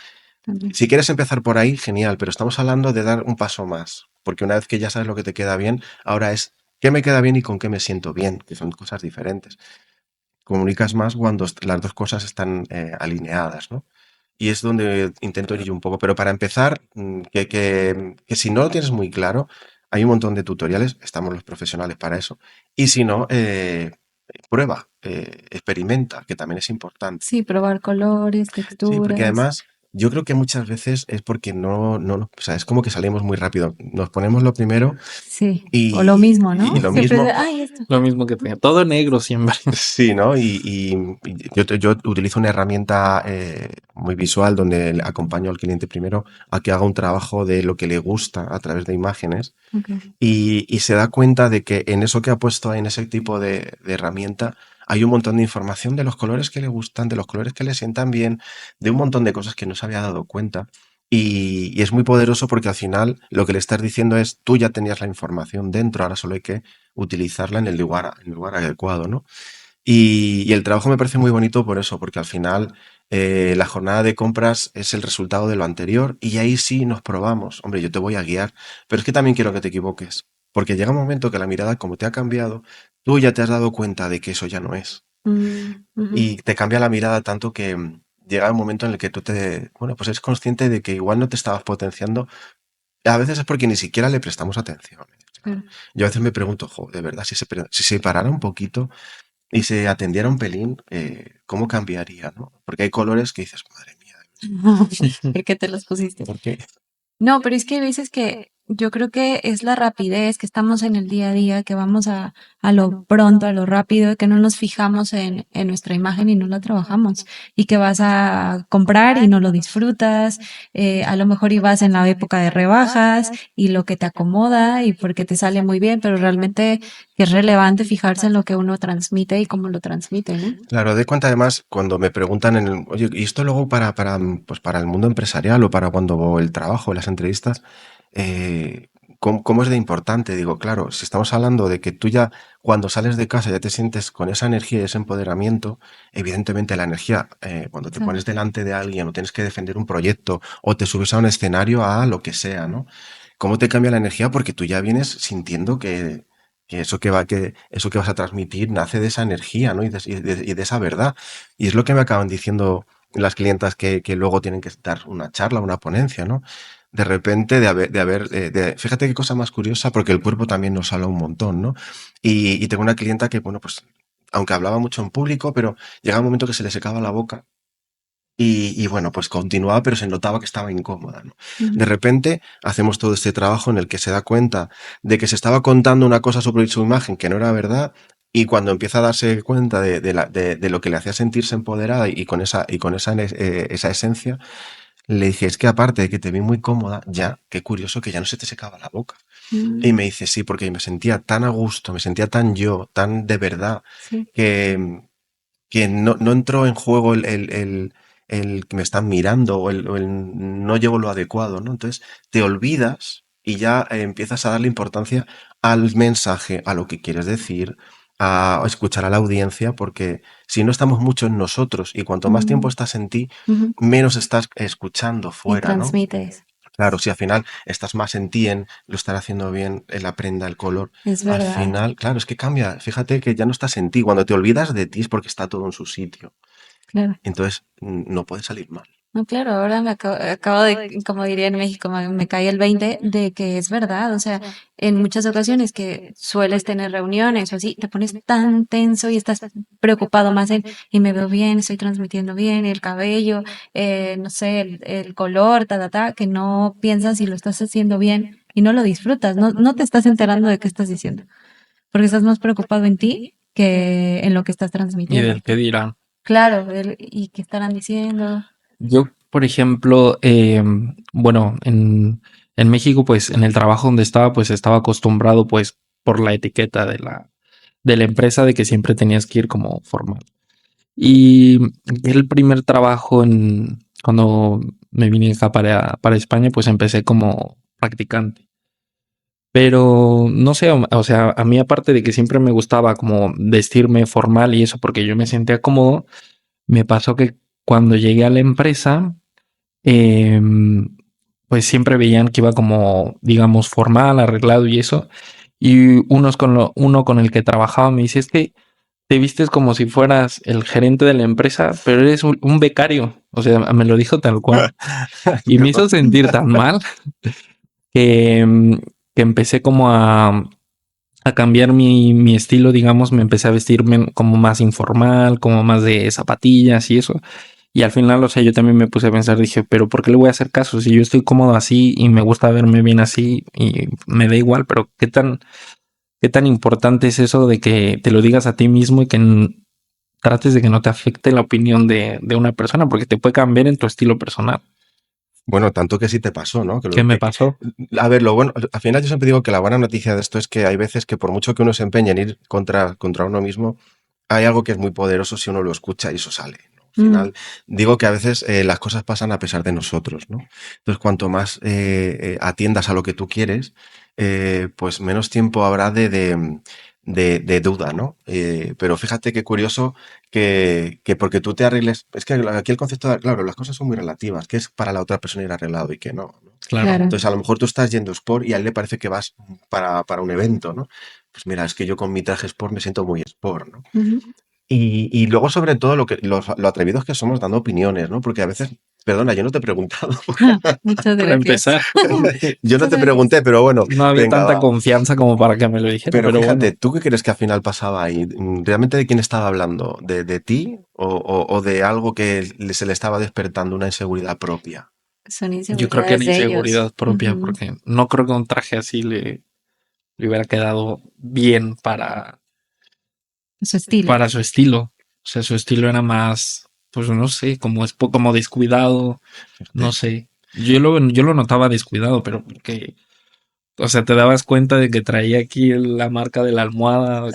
También. Si quieres empezar por ahí, genial, pero estamos hablando de dar un paso más, porque una vez que ya sabes lo que te queda bien, ahora es qué me queda bien y con qué me siento bien, que son cosas diferentes. Comunicas más cuando las dos cosas están alineadas, ¿no? Y es donde intento ir yo un poco, pero para empezar, que si no lo tienes muy claro, hay un montón de tutoriales, estamos los profesionales para eso, y si no, prueba, experimenta, que también es importante. Sí, probar colores, Sí, porque texturas. además yo creo que muchas veces es porque o sea, es como que salimos muy rápido. Nos ponemos lo primero Sí, o lo y, mismo, y ¿no? lo Siempre mismo, de, ay, esto. Lo mismo que tenía. Todo negro siempre. sí, ¿no? Yo utilizo una herramienta muy visual donde le acompaño al cliente primero a que haga un trabajo de lo que le gusta a través de imágenes Okay. y se da cuenta de que en eso que ha puesto en ese tipo de herramienta hay un montón de información de los colores que le gustan, de los colores que le sientan bien, de un montón de cosas que no se había dado cuenta. Y es muy poderoso porque al final lo que le estás diciendo es tú ya tenías la información dentro, ahora solo hay que utilizarla en el lugar adecuado, ¿no? Y el trabajo me parece muy bonito por eso, porque al final la jornada de compras es el resultado de lo anterior y ahí sí nos probamos. Hombre, yo te voy a guiar, pero es que también quiero que te equivoques, porque llega un momento que la mirada, como te ha cambiado, tú ya te has dado cuenta de que eso ya no es. Ujú. Y te cambia la mirada tanto que llega un momento en el que bueno, pues eres consciente de que igual no te estabas potenciando. A veces es porque ni siquiera le prestamos atención. O sea, Claro. yo a veces me pregunto, jo, de verdad, si se parara un poquito y se atendiera un pelín, ¿cómo cambiaría, no? Porque hay colores que dices, madre mía, ¿Por qué te los pusiste? ¿por qué? No, pero es que hay veces que yo creo que es la rapidez, que estamos en el día a día, que vamos a lo pronto, a lo rápido, que no nos fijamos en nuestra imagen y no la trabajamos. Y que vas a comprar y no lo disfrutas, a lo mejor ibas en la época de rebajas y lo que te acomoda y porque te sale muy bien, pero realmente es relevante fijarse en lo que uno transmite y cómo lo transmite, ¿no? Claro, de cuenta además cuando me preguntan oye, ¿y esto luego pues para el mundo empresarial o para cuando el trabajo, las entrevistas, cómo es de importante? Digo, claro, si estamos hablando de que tú ya cuando sales de casa ya te sientes con esa energía y ese empoderamiento, evidentemente la energía, cuando te Claro. pones delante de alguien o tienes que defender un proyecto o te subes a un escenario a lo que sea, ¿no? ¿Cómo te cambia la energía? Porque tú ya vienes sintiendo que eso que vas a transmitir nace de esa energía, ¿no? Y de esa verdad. Y es lo que me acaban diciendo las clientas que luego tienen que dar una charla, una ponencia, ¿no? De repente, fíjate qué cosa más curiosa, porque el cuerpo también nos habla un montón, ¿no? Y tengo una clienta que, bueno, pues, aunque hablaba mucho en público, pero llegaba un momento que se le secaba la boca y bueno, pues continuaba, pero se notaba que estaba incómoda, ¿no? De Ujú. repente hacemos todo este trabajo en el que se da cuenta de que se estaba contando una cosa sobre su imagen que no era verdad y cuando empieza a darse cuenta de lo que le hacía sentirse empoderada esa esencia, le dije, es que aparte de que te vi muy cómoda, ya, qué curioso que ya no se te secaba la boca. Y Mm, me dice, sí, porque me sentía tan a gusto, me sentía tan yo, tan de verdad, sí, que, que no entró en juego el que me están mirando o el no llevo lo adecuado, ¿no? Entonces te olvidas y ya empiezas a darle importancia al mensaje, a lo que quieres decir, a escuchar a la audiencia, porque si no estamos mucho en nosotros y cuanto más tiempo mm, estás en ti, ujú. menos estás escuchando Y fuera, ¿no? transmites, Claro, si al final estás más en ti, en lo estar haciendo bien, en la prenda, el color, es al verdad. final, claro, es que cambia. Fíjate que ya no estás en ti. Cuando te olvidas de ti es porque está todo en su sitio. Claro. Entonces, no puede salir mal. No, claro, ahora acabo de, como diría en México, me cae el 20 de que es verdad. O sea, en muchas ocasiones que sueles tener reuniones o así, te pones tan tenso y estás preocupado más y me veo bien, estoy transmitiendo bien, el cabello, no sé, el color, que no piensas si lo estás haciendo bien y no lo disfrutas, no te estás enterando de qué estás diciendo. porque estás más preocupado en ti que en lo que estás Y transmitiendo. del que dirán. Claro, y qué estarán diciendo. Yo, por ejemplo, bueno, en México, pues en el trabajo donde estaba, pues estaba acostumbrado, pues por la etiqueta de la empresa de que siempre tenías que ir como formal. Y el primer trabajo cuando me vine acá para España, pues empecé como practicante. Pero no sé, o sea, a mí aparte de que siempre me gustaba como vestirme formal y eso porque yo me sentía cómodo, me pasó que cuando llegué a la empresa, em, pues siempre veían que iba como, digamos, formal, arreglado y eso. Y uno con el que trabajaba me dice, es que te vistes como si fueras el gerente de la empresa, pero eres un becario. O sea, me lo dijo tal cual. Y me No. hizo sentir tan mal que, que empecé como a cambiar mi estilo, digamos, me empecé a vestirme como más informal, como más de zapatillas y eso. Y al final, o sea, yo también me puse a pensar, dije, pero ¿por qué le voy a hacer caso? Si yo estoy cómodo así y me gusta verme bien así y me da igual, pero qué tan importante es eso de que te lo digas a ti mismo y que trates de que no te afecte la opinión de una persona, porque te puede cambiar en tu estilo personal. Bueno, tanto que sí te pasó, ¿no? ¿Qué me pasó? A ver, lo bueno, al final yo siempre digo que la buena noticia de esto es que hay veces que por mucho que uno se empeñe en ir contra uno mismo, hay algo que es muy poderoso si uno lo escucha y eso sale, ¿no? Al final, digo que a veces las cosas pasan a pesar de nosotros, ¿no? Entonces, cuanto más atiendas a lo que tú quieres, pues menos tiempo habrá de duda, ¿no? Pero fíjate qué curioso que porque tú te arregles, es que aquí el concepto de, claro, las cosas son muy relativas, que es para la otra persona ir arreglado y que no, ¿no? Claro. Claro. Entonces, a lo mejor tú estás yendo sport y a él le parece que vas para un evento, ¿no? Pues mira, es que yo con mi traje sport me siento muy sport, ¿no? Ujú. Y luego, sobre todo, lo atrevidos que somos dando opiniones, ¿no? Porque a veces, perdona, yo no te he preguntado. Muchas Para gracias. empezar, Yo no Muchas te gracias. pregunté, pero bueno, no había venga, tanta va. confianza como para que me lo dijera, Pero pero fíjate, bueno, ¿tú qué crees que al final pasaba ahí? ¿Realmente de quién estaba hablando? ¿De ti o de algo que se le estaba despertando una inseguridad propia? Son yo creo que era inseguridades de ellos. inseguridad propia, Ujú. porque no creo que un traje así le hubiera quedado bien Su estilo. para su estilo. O sea, su estilo era más, pues no sé, como, como descuidado, no Fíjate. sé. Yo lo notaba descuidado, pero porque, o sea, te dabas cuenta de que traía aquí la marca de la almohada.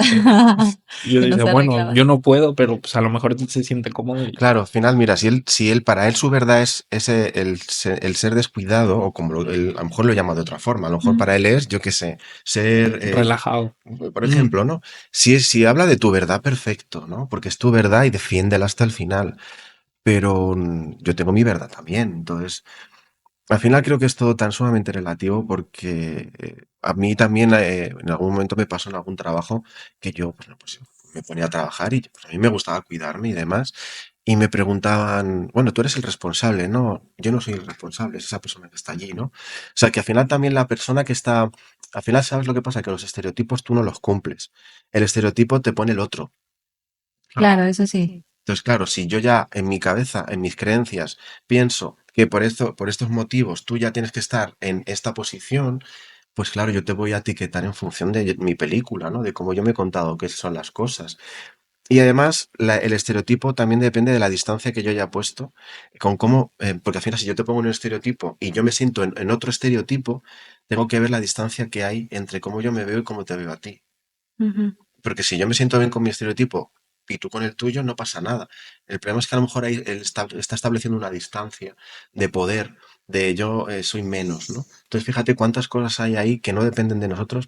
Y yo Y no decía, se bueno, arreglaba. yo no puedo, pero pues a lo mejor se siente cómodo y Claro, al final, mira, si él, para él su verdad es ese, el ser descuidado, o como a lo mejor lo llama de otra forma, a lo mejor Mm. para él es, yo qué sé, ser, relajado. por Mm, ejemplo, ¿no? Si habla de tu verdad, perfecto, ¿no? Porque es tu verdad y defiéndela hasta el final. Pero yo tengo mi verdad también. Entonces, al final creo que es todo tan sumamente relativo porque a mí también en algún momento me pasó en algún trabajo que yo pues, me ponía a trabajar y pues, a mí me gustaba cuidarme y demás. Y me preguntaban, bueno, tú eres el responsable, no, yo no soy el responsable, es esa persona que está allí, ¿no? O sea, que al final también la persona que está, al final sabes lo que pasa, que los estereotipos tú no los cumples. El estereotipo te pone el otro. claro. Claro, eso sí. Entonces, claro, si yo ya en mi cabeza, en mis creencias, pienso que por estos motivos tú ya tienes que estar en esta posición, pues claro, yo te voy a etiquetar en función de mi película, ¿no? De cómo yo me he contado qué son las cosas. Y además, el estereotipo también depende de la distancia que yo haya puesto, con cómo, porque al final si yo te pongo un estereotipo y yo me siento en otro estereotipo, tengo que ver la distancia que hay entre cómo yo me veo y cómo te veo a ti. Ujú. Porque si yo me siento bien con mi estereotipo y tú con el tuyo, no pasa nada. El problema es que a lo mejor ahí él está estableciendo una distancia de poder, de yo soy menos, ¿no? Entonces fíjate cuántas cosas hay ahí que no dependen de nosotros,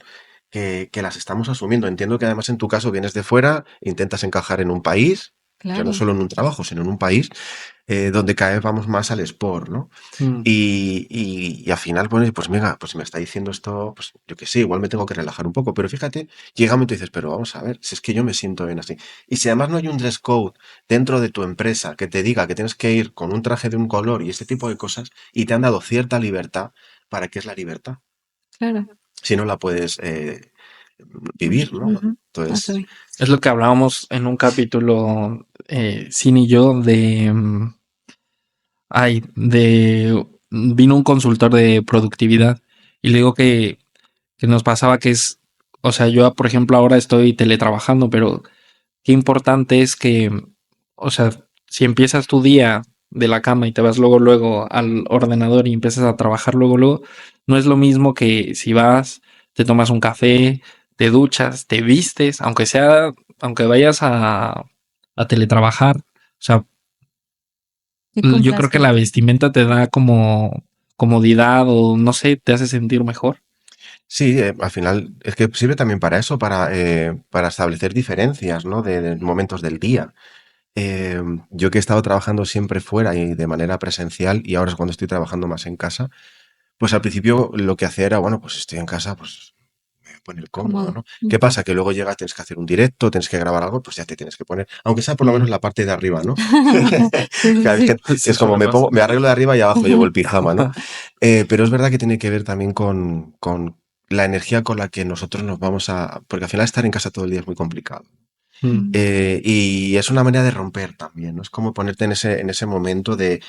que las estamos asumiendo. Entiendo que además en tu caso vienes de fuera, intentas encajar en un país, ya no Claro. solo en un trabajo, sino en un país donde cada vez vamos más al sport, ¿no? Mm, Y al final, bueno, pues mira, pues si me está diciendo esto, pues yo qué sé, igual me tengo que relajar un poco, pero fíjate, llega un momento y dices, pero vamos a ver, si es que yo me siento bien así. Y si además no hay un dress code dentro de tu empresa que te diga que tienes que ir con un traje de un color y este tipo de cosas, y te han dado cierta libertad, ¿para qué es la libertad? Claro. Si no la puedes vivir, ¿no? Ujú. Eso Entonces, vi. es lo que hablábamos en un capítulo, Sin y yo, vino un consultor de productividad y le digo que nos pasaba que es o sea, yo, por ejemplo, ahora estoy teletrabajando, pero qué importante es que, o sea, si empiezas tu día de la cama y te vas luego al ordenador y empiezas a trabajar luego, no es lo mismo que si vas, te tomas un café, te duchas, te vistes, aunque vayas a teletrabajar. O sea, Que yo cumplas creo que la con... vestimenta te da como comodidad o no sé, te hace sentir mejor. Sí, al final es que sirve también para eso, para establecer diferencias, ¿no? De momentos del día. Yo que he estado trabajando siempre fuera y de manera presencial y ahora es cuando estoy trabajando más en casa, pues al principio lo que hacía era, bueno, pues estoy en casa, pues me voy a poner cómodo, Cómodo. ¿no? ¿Qué pasa? Que luego llegas, tienes que hacer un directo, tienes que grabar algo, pues ya te tienes que poner, aunque sea por lo menos Mm. la parte de arriba, ¿no? Sí, Que sí, hay sí. gente que Sí, es como suele me pongo, pasar. me arreglo de arriba y abajo llevo el pijama, ¿no? Pero es verdad que tiene que ver también con la energía con la que nosotros nos vamos a... Porque al final estar en casa todo el día es muy complicado. Mm. Y es una manera de romper también, ¿no? Es como ponerte en ese momento de,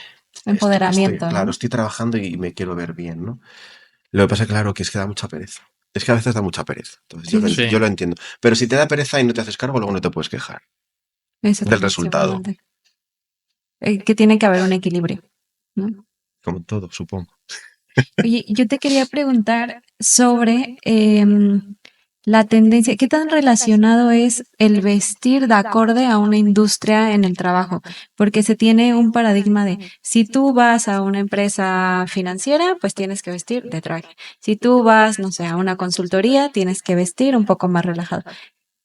Empoderamiento, claro, ¿no? estoy trabajando y me quiero ver bien, ¿no? Lo que pasa, claro, que es que da mucha pereza. Es que a veces da mucha pereza. Entonces Sí, sí, yo Sí. lo entiendo. Pero si te da pereza y no te haces cargo, luego no te puedes quejar eso del también es resultado. importante. Que tiene que haber un equilibrio, ¿no? Como todo, supongo. Oye, yo te quería preguntar sobre la tendencia, ¿qué tan relacionado es el vestir de acorde a una industria en el trabajo? Porque se tiene un paradigma de, si tú vas a una empresa financiera, pues tienes que vestir de traje. Si tú vas, no sé, a una consultoría, tienes que vestir un poco más relajado.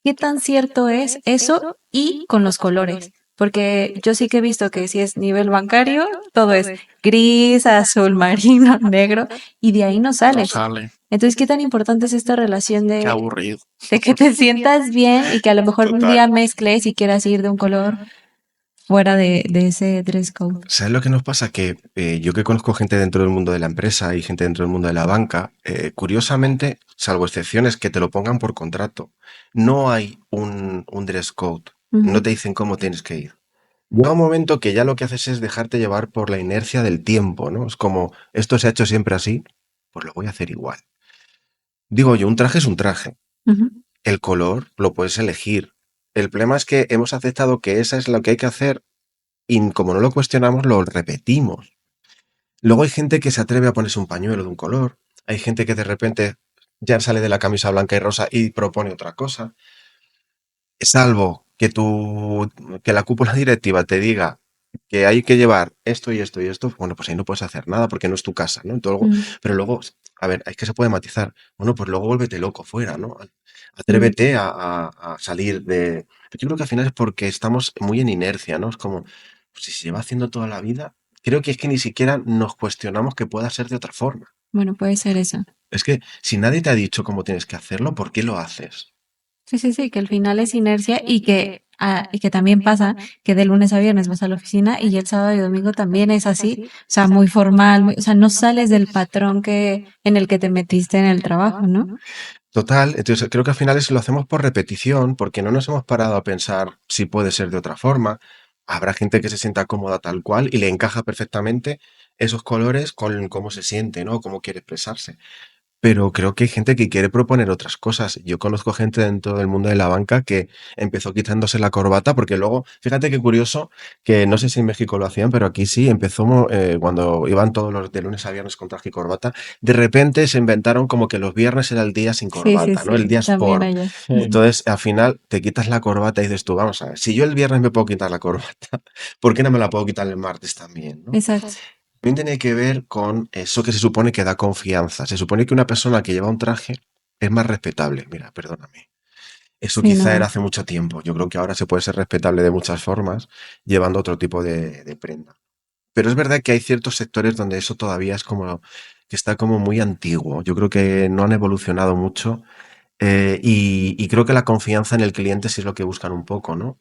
¿Qué tan cierto es eso y con los colores? Porque yo sí que he visto que si es nivel bancario, todo es gris, azul marino, negro, y de ahí no No sales. sale. Entonces, ¿qué tan importante es esta relación Qué de, aburrido. de que te sientas bien y que a lo mejor un Total. día mezcles y quieras ir de un color fuera de ese dress code? ¿Sabes lo que nos pasa? Que yo que conozco gente dentro del mundo de la empresa y gente dentro del mundo de la banca, curiosamente, salvo excepciones que te lo pongan por contrato, no hay un dress code. No Ujú. te dicen cómo tienes que ir. Llega un momento que ya lo que haces es dejarte llevar por la inercia del tiempo, ¿no? Es como, esto se ha hecho siempre así, pues lo voy a hacer igual. Digo yo, un traje es un traje. Ujú. El color lo puedes elegir. El problema es que hemos aceptado que esa es lo que hay que hacer y como no lo cuestionamos, lo repetimos. Luego hay gente que se atreve a ponerse un pañuelo de un color, hay gente que de repente ya sale de la camisa blanca y rosa y propone otra cosa. Salvo que la cúpula directiva te diga que hay que llevar esto y esto y esto, bueno, pues ahí no puedes hacer nada porque no es tu casa, ¿no? Mm, Pero luego, a ver, es que se puede matizar. Bueno, pues luego vuélvete loco fuera, ¿no? mm. Atrévete a salir de... Yo creo que al final es porque estamos muy en inercia, ¿no? Es como, pues, si se lleva haciendo toda la vida, creo que es que ni siquiera nos cuestionamos que pueda ser de otra forma. Bueno, puede ser eso. Es que si nadie te ha dicho cómo tienes que hacerlo, ¿por qué lo haces? Sí, sí, sí, que al final es inercia y que también pasa que de lunes a viernes vas a la oficina y el sábado y domingo también es así, o sea, muy formal, o sea, no sales del patrón en el que te metiste en el trabajo, ¿no? Total, entonces creo que al final eso lo hacemos por repetición, porque no nos hemos parado a pensar si puede ser de otra forma. Habrá gente que se sienta cómoda tal cual y le encaja perfectamente esos colores con cómo se siente, ¿no? Cómo quiere expresarse. Pero creo que hay gente que quiere proponer otras cosas. Yo conozco gente dentro del mundo de la banca que empezó quitándose la corbata, porque luego, fíjate qué curioso, que no sé si en México lo hacían, pero aquí sí, empezó cuando iban todos los de lunes a viernes con traje y corbata, de repente se inventaron como que los viernes era el día sin Sí, sí, corbata, ¿no? El sí, día también sport. allá. Sí. Entonces, al final, te quitas la corbata y dices tú, vamos a ver, si yo el viernes me puedo quitar la corbata, ¿por qué no me la puedo quitar el martes también, ¿no? Exacto. También tiene que ver con eso que se supone que da confianza. Se supone que una persona que lleva un traje es más respetable. Mira, perdóname. Eso Sí, quizá era no. hace mucho tiempo. Yo creo que ahora se puede ser respetable de muchas formas llevando otro tipo de prenda. Pero es verdad que hay ciertos sectores donde eso todavía es como que está como muy antiguo. Yo creo que no han evolucionado mucho y creo que la confianza en el cliente sí es lo que buscan un poco, ¿no?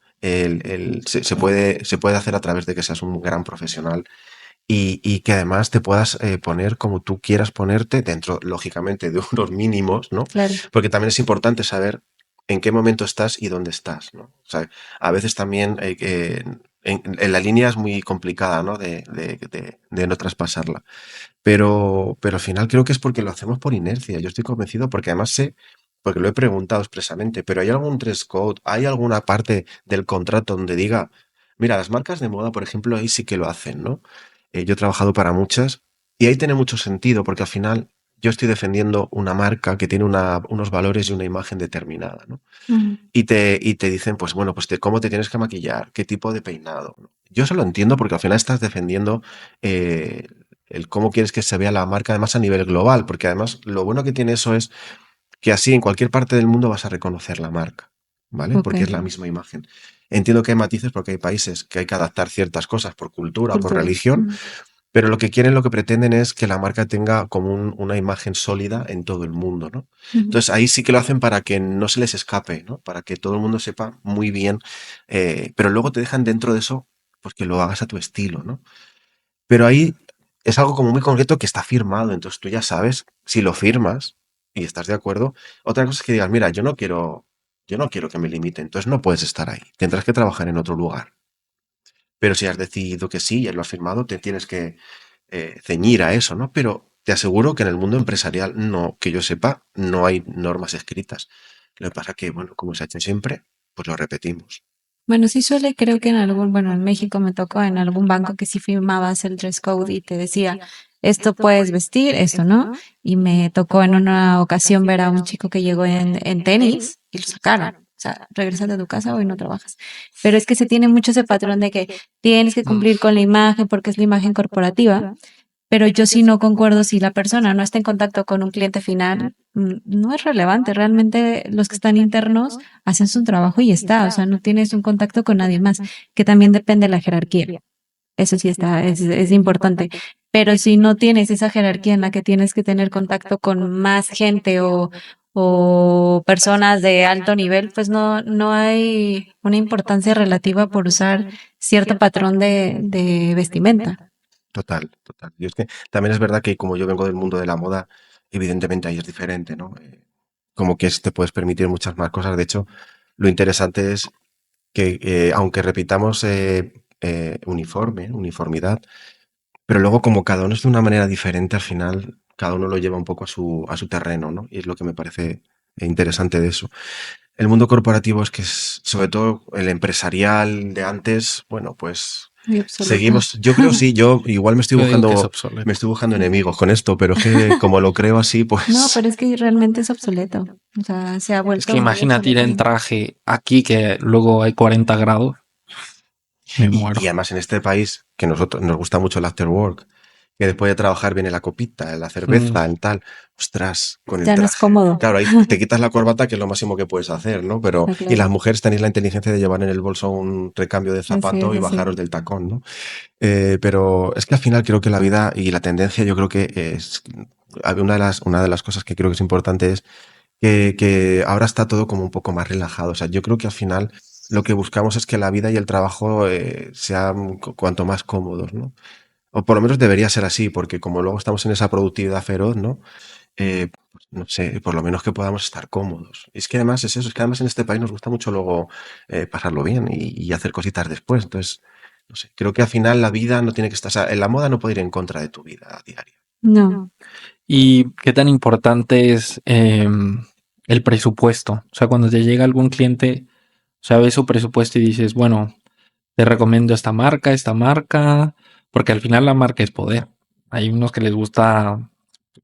Se puede hacer a través de que seas un gran profesional y que además te puedas poner como tú quieras ponerte dentro, lógicamente, de unos mínimos, ¿no? Claro. Porque también es importante saber en qué momento estás y dónde estás, ¿no? O sea, a veces también en la línea es muy complicada, ¿no? De no traspasarla. Pero al final creo que es porque lo hacemos por inercia. Yo estoy convencido porque además sé porque lo he preguntado expresamente, pero ¿hay algún dress code? ¿Hay alguna parte del contrato donde diga, mira, las marcas de moda, por ejemplo, ahí sí que lo hacen, ¿no? Yo he trabajado para muchas y ahí tiene mucho sentido porque al final yo estoy defendiendo una marca que tiene unos valores y una imagen determinada, ¿no? Ujú. Y te dicen, pues bueno, pues cómo te tienes que maquillar, qué tipo de peinado, ¿no? Yo eso lo entiendo porque al final estás defendiendo eh, el cómo quieres que se vea la marca, además a nivel global, porque además lo bueno que tiene eso es que así en cualquier parte del mundo vas a reconocer la marca, ¿vale? Ok, Porque es la misma imagen. Entiendo que hay matices porque hay países que hay que adaptar ciertas cosas por cultura, por cultura. religión, Ujú. pero lo que quieren, lo que pretenden es que la marca tenga como una imagen sólida en todo el mundo, ¿no? Ujú. Entonces ahí sí que lo hacen para que no se les escape, ¿no? Para que todo el mundo sepa muy bien, pero luego te dejan dentro de eso, pues que lo hagas a tu estilo, ¿no? Pero ahí es algo como muy concreto que está firmado, entonces tú ya sabes si lo firmas y estás de acuerdo. Otra cosa es que digas, mira, yo no quiero que me limiten, entonces no puedes estar ahí, tendrás que trabajar en otro lugar. Pero si has decidido que sí y lo has firmado, te tienes que ceñir a eso, ¿no? Pero te aseguro que en el mundo empresarial, no, que yo sepa, no hay normas escritas. Lo que pasa que, bueno, como se ha hecho siempre, pues lo repetimos. Bueno, sí suele, creo que en algún, bueno, en México me tocó en algún banco que sí firmabas el dress code y te decía, esto puedes vestir, esto no. Y me tocó en una ocasión ver a un chico que llegó en tenis y lo sacaron. O sea, regresas de tu casa, hoy no trabajas. Pero es que se tiene mucho ese patrón de que tienes que Mm, cumplir con la imagen porque es la imagen corporativa. Pero yo sí no concuerdo si la persona no está en contacto con un cliente final, no es relevante. Realmente los que están internos hacen su trabajo y está, o sea, no tienes un contacto con nadie más, que también depende de la jerarquía. Eso sí está, es importante. Pero si no tienes esa jerarquía en la que tienes que tener contacto con más gente o personas de alto nivel, pues no hay una importancia relativa por usar cierto patrón de vestimenta. Total, total. Y es que también es verdad que como yo vengo del mundo de la moda, evidentemente ahí es diferente, ¿no? Como que te puedes permitir muchas más cosas. De hecho, lo interesante es que aunque repitamos uniformidad, pero luego como cada uno es de una manera diferente, al final cada uno lo lleva un poco a su terreno, ¿no? Y es lo que me parece interesante de eso. El mundo corporativo es que es, sobre todo el empresarial de antes, bueno, pues Muy obsoleto. seguimos, yo creo sí, yo igual me estoy yo digo que es buscando, me obsoleto. estoy buscando enemigos con esto, pero es que como lo creo así, No, pues pero es que realmente es obsoleto. O sea, se ha Es que vuelto muy imagínate ir obsoleto. en traje aquí que luego hay 40 grados. Me y muero. además en este país que nosotros nos gusta mucho el after work, que después de trabajar viene la copita, la Mm, cerveza, el tal, ostras, con el Ya no es traje. cómodo. Claro, ahí te quitas la corbata, que es lo máximo que puedes hacer, ¿no? Pero, Está y claro. las mujeres tenéis la inteligencia de llevar en el bolso un recambio de Así es, zapato y así bajaros es. del tacón, ¿no? Pero es que al final creo que la vida y la tendencia, yo creo que es, una de las cosas que creo que es importante es que ahora está todo como un poco más relajado. O sea, yo creo que al final lo que buscamos es que la vida y el trabajo sean cuanto más cómodos, ¿no? O por lo menos debería ser así, porque como luego estamos en esa productividad feroz, ¿no? Pues no sé, por lo menos que podamos estar cómodos. Y es que además es eso, es que además en este país nos gusta mucho luego pasarlo bien y hacer cositas después. Entonces, no sé, creo que al final la vida no tiene que estar, o sea, en la moda no puede ir en contra de tu vida diaria. No. ¿Y qué tan importante es el presupuesto? O sea, cuando te llega algún cliente, o sea, ves su presupuesto y dices, bueno, te recomiendo esta marca, porque al final la marca es poder. Hay unos que les gusta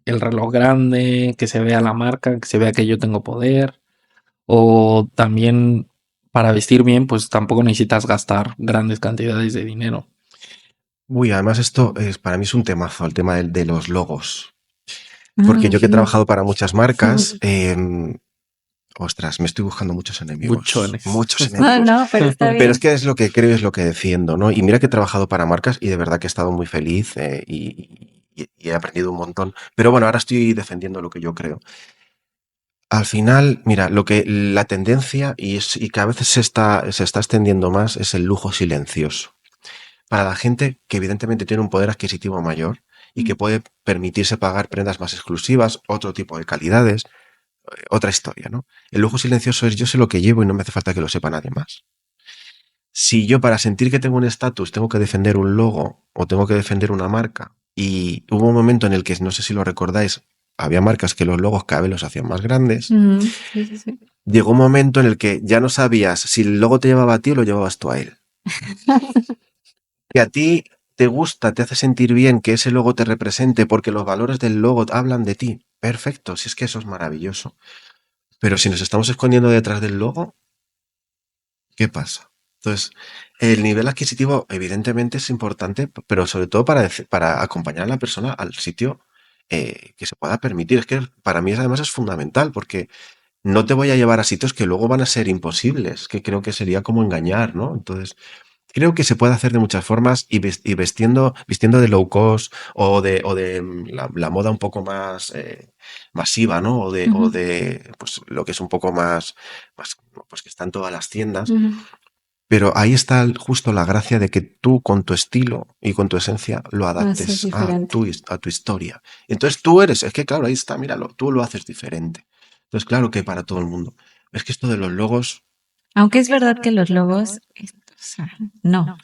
el reloj grande, que se vea la marca, que se vea que yo tengo poder. O también para vestir bien, pues tampoco necesitas gastar grandes cantidades de dinero. Uy, además esto es, para mí es un temazo, el tema de los logos. Porque Ah, yo que he genial. trabajado para muchas marcas, ostras, me estoy buscando muchos enemigos, Buchones. muchos No, enemigos. no, pero está Pero es bien. que es lo que creo y es lo que defiendo, ¿no? Y mira que he trabajado para marcas y de verdad que he estado muy feliz y he aprendido un montón. Pero bueno, ahora estoy defendiendo lo que yo creo. Al final, mira, lo que la tendencia y que a veces se está extendiendo más es el lujo silencioso. Para la gente que evidentemente tiene un poder adquisitivo mayor y que puede permitirse pagar prendas más exclusivas, otro tipo de calidades, otra historia, ¿no? El lujo silencioso es yo sé lo que llevo y no me hace falta que lo sepa nadie más. Si yo para sentir que tengo un estatus tengo que defender un logo o tengo que defender una marca, y hubo un momento en el que, no sé si lo recordáis, había marcas que los logos cada vez los hacían más grandes. Sí, sí, sí. Llegó un momento en el que ya no sabías si el logo te llevaba a ti o lo llevabas tú a él. Que a ti te gusta, te hace sentir bien que ese logo te represente porque los valores del logo hablan de ti. Perfecto, si es que eso es maravilloso. Pero si nos estamos escondiendo detrás del logo, ¿qué pasa? Entonces, el nivel adquisitivo evidentemente es importante, pero sobre todo para acompañar a la persona al sitio que se pueda permitir. Es que para mí además es fundamental porque no te voy a llevar a sitios que luego van a ser imposibles, que creo que sería como engañar, ¿no? Entonces, creo que se puede hacer de muchas formas y vistiendo de low cost o de la moda un poco más masiva, ¿no? O de pues, lo que es un poco más pues que está en todas las tiendas. Pero ahí está justo la gracia de que tú con tu estilo y con tu esencia lo Haces adaptes diferente. a tu historia. Entonces tú es que claro, ahí está, míralo, tú lo haces diferente. Entonces claro que para todo el mundo. Es que esto de los logos, Aunque es verdad que los logos, o sea, no.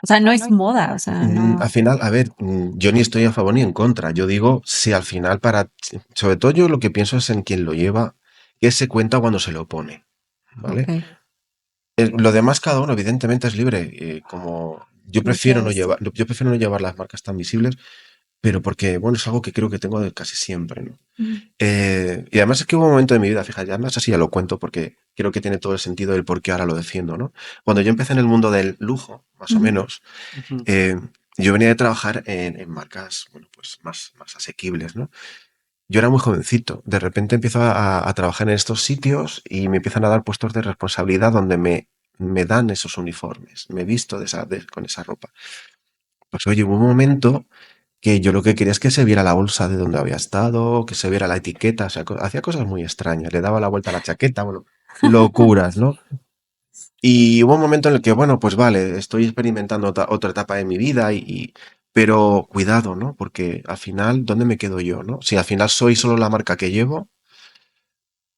O sea, no es moda, o sea, al no. final, a ver, yo ni estoy a favor ni en contra. Yo digo, si al final sobre todo yo lo que pienso es en quien lo lleva, que se cuenta cuando se lo pone, ¿vale? Ok, Lo demás cada uno evidentemente es libre, como dices. yo prefiero no llevar las marcas tan visibles, pero porque, bueno, es algo que creo que tengo de casi siempre, ¿no? Y además es que hubo un momento de mi vida, fíjate, además así ya lo cuento porque creo que tiene todo el sentido del por qué ahora lo defiendo, ¿no? Cuando yo empecé en el mundo del lujo, más o menos, Ujú. eh, yo venía de trabajar en marcas, bueno, pues más asequibles, ¿no? Yo era muy jovencito, de repente empiezo a trabajar en estos sitios y me empiezan a dar puestos de responsabilidad donde me dan esos uniformes, me visto con esa ropa. Pues oye, hubo un momento que yo lo que quería es que se viera la bolsa de donde había estado, que se viera la etiqueta, o sea, hacía cosas muy extrañas, le daba la vuelta a la chaqueta, bueno, locuras, ¿no? Y hubo un momento en el que, bueno, pues vale, estoy experimentando otra etapa de mi vida pero cuidado, ¿no? Porque al final, ¿dónde me quedo yo, no? Si al final soy solo la marca que llevo,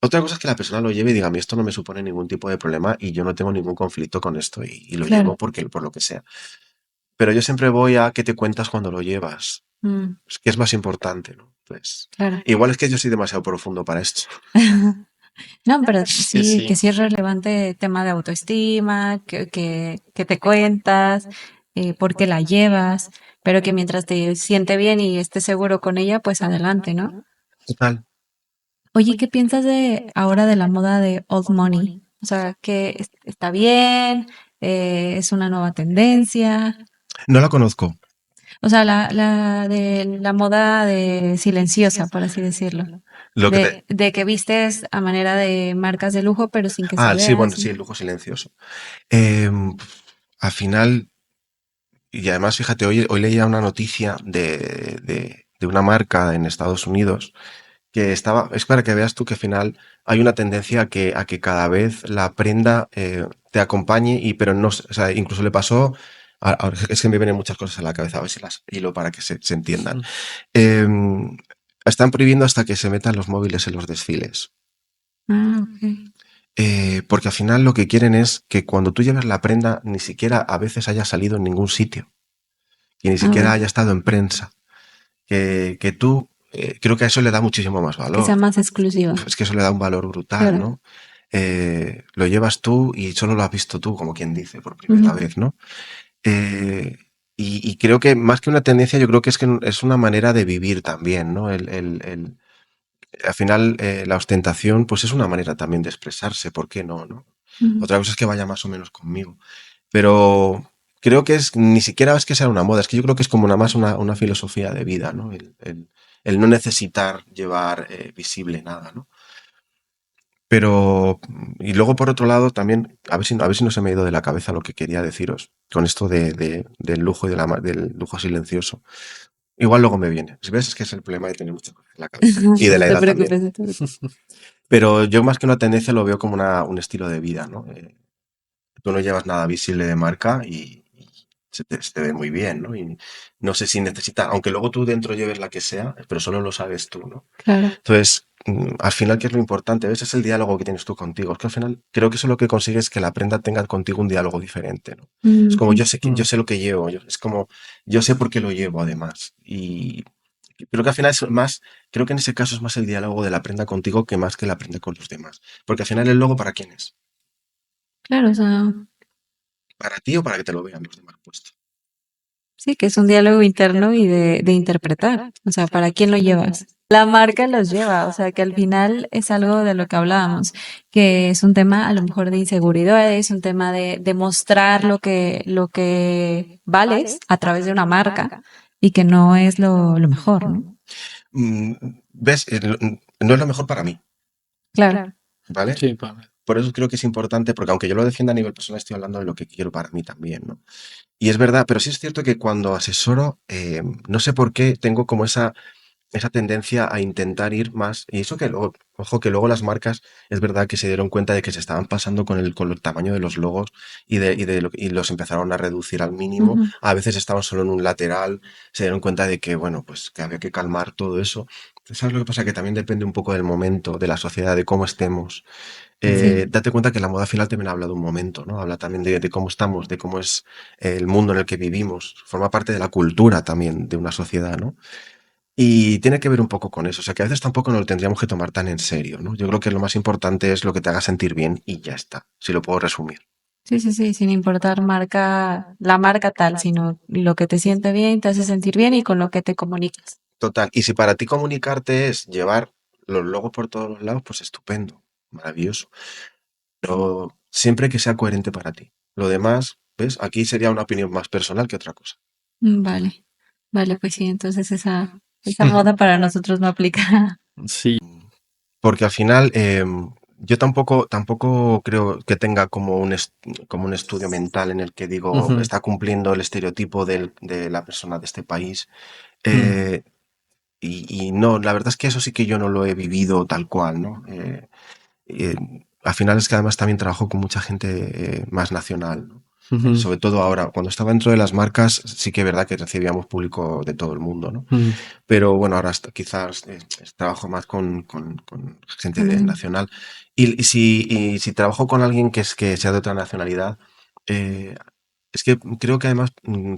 otra cosa es que la persona lo lleve y diga, a mí esto no me supone ningún tipo de problema y yo no tengo ningún conflicto con esto y lo Claro. llevo por lo que sea. Pero yo siempre voy a qué te cuentas cuando lo llevas. Es que es más importante, ¿no? Pues, Claro. igual es que yo soy demasiado profundo para esto. No, pero Que sí, que sí. sí es relevante el tema de autoestima, que te cuentas, por qué la llevas, pero que mientras te siente bien y estés seguro con ella, pues adelante, ¿no? Total. Oye, ¿qué piensas de ahora de la moda de old money? O sea, que está bien, es una nueva tendencia. No la conozco. O sea, la de la moda de silenciosa, por así decirlo. Lo que te... De que vistes a manera de marcas de lujo, pero sin que se Ah, sí, vea. bueno, sí, el lujo silencioso. Em, Al final, y además, fíjate, hoy leía una noticia de una marca en Estados Unidos que es para que veas tú que al final hay una tendencia a que cada vez la prenda te acompañe pero no, o sea, incluso le pasó, es que me vienen muchas cosas a la cabeza, a ver si las hilo para que se entiendan. Ujú. Em, Están prohibiendo hasta que se metan los móviles en los desfiles. Ah, ok. Porque al final lo que quieren es que cuando tú lleves la prenda ni siquiera a veces haya salido en ningún sitio, que ni Ah, siquiera bueno, haya estado en prensa, que tú, creo que a eso le da muchísimo más que sea valor. más exclusiva. Es que eso le da un valor brutal, Claro. ¿no? Lo llevas tú y solo lo has visto tú, como quien dice, por primera Ujú. vez, ¿no? Eh, y creo que más que una tendencia, yo creo que es una manera de vivir también, ¿no? Al final, la ostentación, pues es una manera también de expresarse, ¿por qué no, no? Ujú. Otra cosa es que vaya más o menos conmigo. Pero creo que ni siquiera es que sea una moda, es que yo creo que es como una filosofía de vida, ¿no? El no necesitar llevar visible nada, ¿no? Pero, y luego por otro lado también, a ver si no se me ha ido de la cabeza lo que quería deciros con esto del lujo y del lujo silencioso. Igual luego me viene. Si ves, es que es el problema de tener muchas cosas en la cabeza y de No la te edad también. preocupes, no te preocupes. Pero yo más que una tendencia lo veo como un estilo de vida, ¿no? Tú no llevas nada visible de marca y se te ve muy bien, ¿no? Y no sé si necesitas, aunque luego tú dentro lleves la que sea, pero solo lo sabes tú, ¿no? Claro. Entonces, al final, ¿qué es lo importante? ¿Ves? Es el diálogo que tienes tú contigo. Es que al final creo que eso lo que consigue es que la prenda tenga contigo un diálogo diferente, ¿no? Es como Ujú. yo sé lo que llevo, es como yo sé por qué lo llevo además. Y Creo que al final es más, creo que en ese caso es más el diálogo de la prenda contigo que más que la prenda con los demás. Porque al final el logo, ¿para quién es? Claro, o sea, ¿Para ti o para que te lo vean los demás puesto? sí, que es un diálogo interno y de interpretar. O sea, ¿para quién lo llevas? La marca los lleva, o sea, que al final es algo de lo que hablábamos, que es un tema a lo mejor de inseguridades, un tema de mostrar lo que vales a través de una marca y que no es lo mejor, ¿no? Mm, ¿Ves? No es lo mejor para mí, Claro. ¿vale? Sí, para Por eso creo que es importante, porque aunque yo lo defienda a nivel personal, estoy hablando de lo que quiero para mí también, ¿no? Y es verdad, pero sí es cierto que cuando asesoro, no sé por qué tengo como esa tendencia a intentar ir más. Y eso que luego, ojo, que luego las marcas, es verdad que se dieron cuenta de que se estaban pasando con el tamaño de los logos y los empezaron a reducir al mínimo. Ujú. A veces estaban solo en un lateral, se dieron cuenta de que, bueno, pues que había que calmar todo eso. ¿Sabes lo que pasa? Que también depende un poco del momento, de la sociedad, de cómo estemos. Sí. Date cuenta que la moda final también habla de un momento, ¿no? Habla también de cómo estamos, de cómo es el mundo en el que vivimos. Forma parte de la cultura también de una sociedad, ¿no? Y tiene que ver un poco con eso. O sea, que a veces tampoco nos lo tendríamos que tomar tan en serio, ¿no? Yo creo que lo más importante es lo que te haga sentir bien y ya está, si lo puedo resumir. Sí, sí, sí, sin importar la marca tal, sino lo que te siente bien, te hace sentir bien y con lo que te comunicas. Total. Y si para ti comunicarte es llevar los logos por todos los lados, pues estupendo, maravilloso. Pero siempre que sea coherente para ti. Lo demás, ¿ves? Aquí sería una opinión más personal que otra cosa. Vale, vale, pues sí, entonces esa moda para nosotros no aplica. sí. Porque al final yo tampoco creo que tenga como un estudio mental en el que digo, Ujú, está cumpliendo el estereotipo de la persona de este país. mm, Eh, y no, la verdad es que eso sí que yo no lo he vivido tal cual, ¿no? Eh, Al final es que además también trabajo con mucha gente más nacional, ¿no? ujú, Sobre todo ahora, cuando estaba dentro de las marcas, sí que es verdad que recibíamos público de todo el mundo, ¿no? mm, Pero bueno, ahora quizás trabajo más con gente nacional. Y si trabajo con alguien que sea de otra nacionalidad, eh, es que creo que además,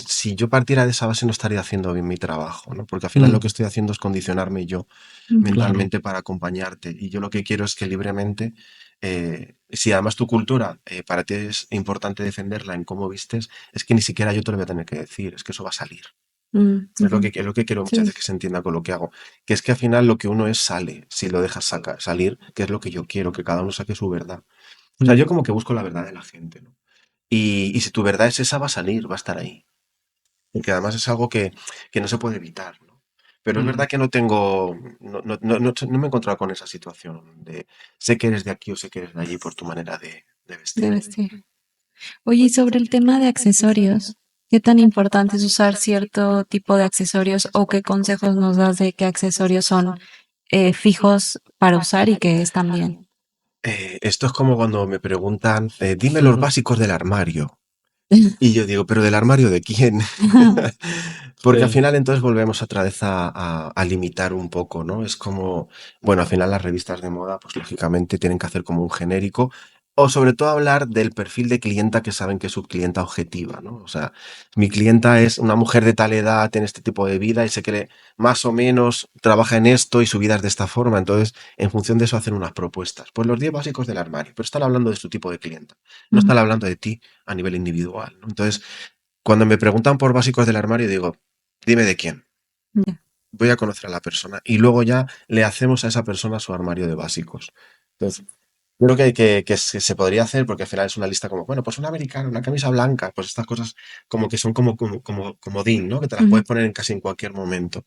si yo partiera de esa base, no estaría haciendo bien mi trabajo, ¿no? Porque al final lo mm, que estoy haciendo es condicionarme yo claro. mentalmente para acompañarte. Y yo lo que quiero es que libremente, si además tu cultura para ti es importante defenderla en cómo vistes, es que ni siquiera yo te lo voy a tener que decir, es que eso va a salir. Ujú. Es lo que quiero muchas Sí. veces que se entienda con lo que hago. Que es que al final lo que uno es sale, si lo dejas salir, que es lo que yo quiero, que cada uno saque su verdad. O sea, Mm, yo como que busco la verdad de la gente, ¿no? Y si tu verdad es esa, va a salir, va a estar ahí. Porque además es algo que no se puede evitar, ¿no? Pero es mm, verdad que no me he encontrado con esa situación de sé que eres de aquí o sé que eres de allí por tu manera de vestir. De vestir. Oye, y sobre el tema de accesorios, ¿qué tan importante es usar cierto tipo de accesorios o qué consejos nos das de qué accesorios son fijos para usar y que están bien? Esto es como cuando me preguntan, dime los ujú, básicos del armario. Y yo digo, ¿pero del armario de quién? Porque al sí, final entonces volvemos otra vez a limitar un poco, ¿no? Es como, bueno, al final las revistas de moda, pues lógicamente tienen que hacer como un genérico o sobre todo hablar del perfil de clienta que saben que es su clienta objetiva, ¿no? O sea, mi clienta es una mujer de tal edad, tiene este tipo de vida y sé que más o menos trabaja en esto y su vida es de esta forma, entonces en función de eso hacen unas propuestas. Pues los 10 básicos del armario, pero están hablando de su tipo de clienta, no Ujú. están hablando de ti a nivel individual, ¿no? Entonces, cuando me preguntan por básicos del armario, digo, dime de quién. Ya. Voy a conocer a la persona y luego ya le hacemos a esa persona su armario de básicos. Entonces, creo que se podría hacer porque al final es una lista como, bueno, pues un americano, una camisa blanca, pues estas cosas como que son como comodín, ¿no? Que te las Ujú. puedes poner en casi en cualquier momento.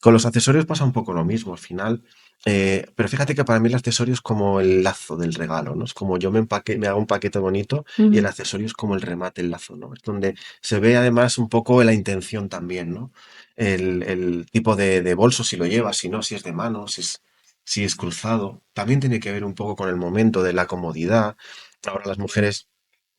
Con los accesorios pasa un poco lo mismo al final. Pero fíjate que para mí el accesorio es como el lazo del regalo, ¿no? Es como yo me hago un paquete bonito y el Ujú. accesorio es como el remate, el lazo, ¿no? Es donde se ve además un poco la intención también, ¿no? El tipo de bolso, si lo llevas, si no, si es de mano, si es cruzado. También tiene que ver un poco con el momento de la comodidad. Ahora las mujeres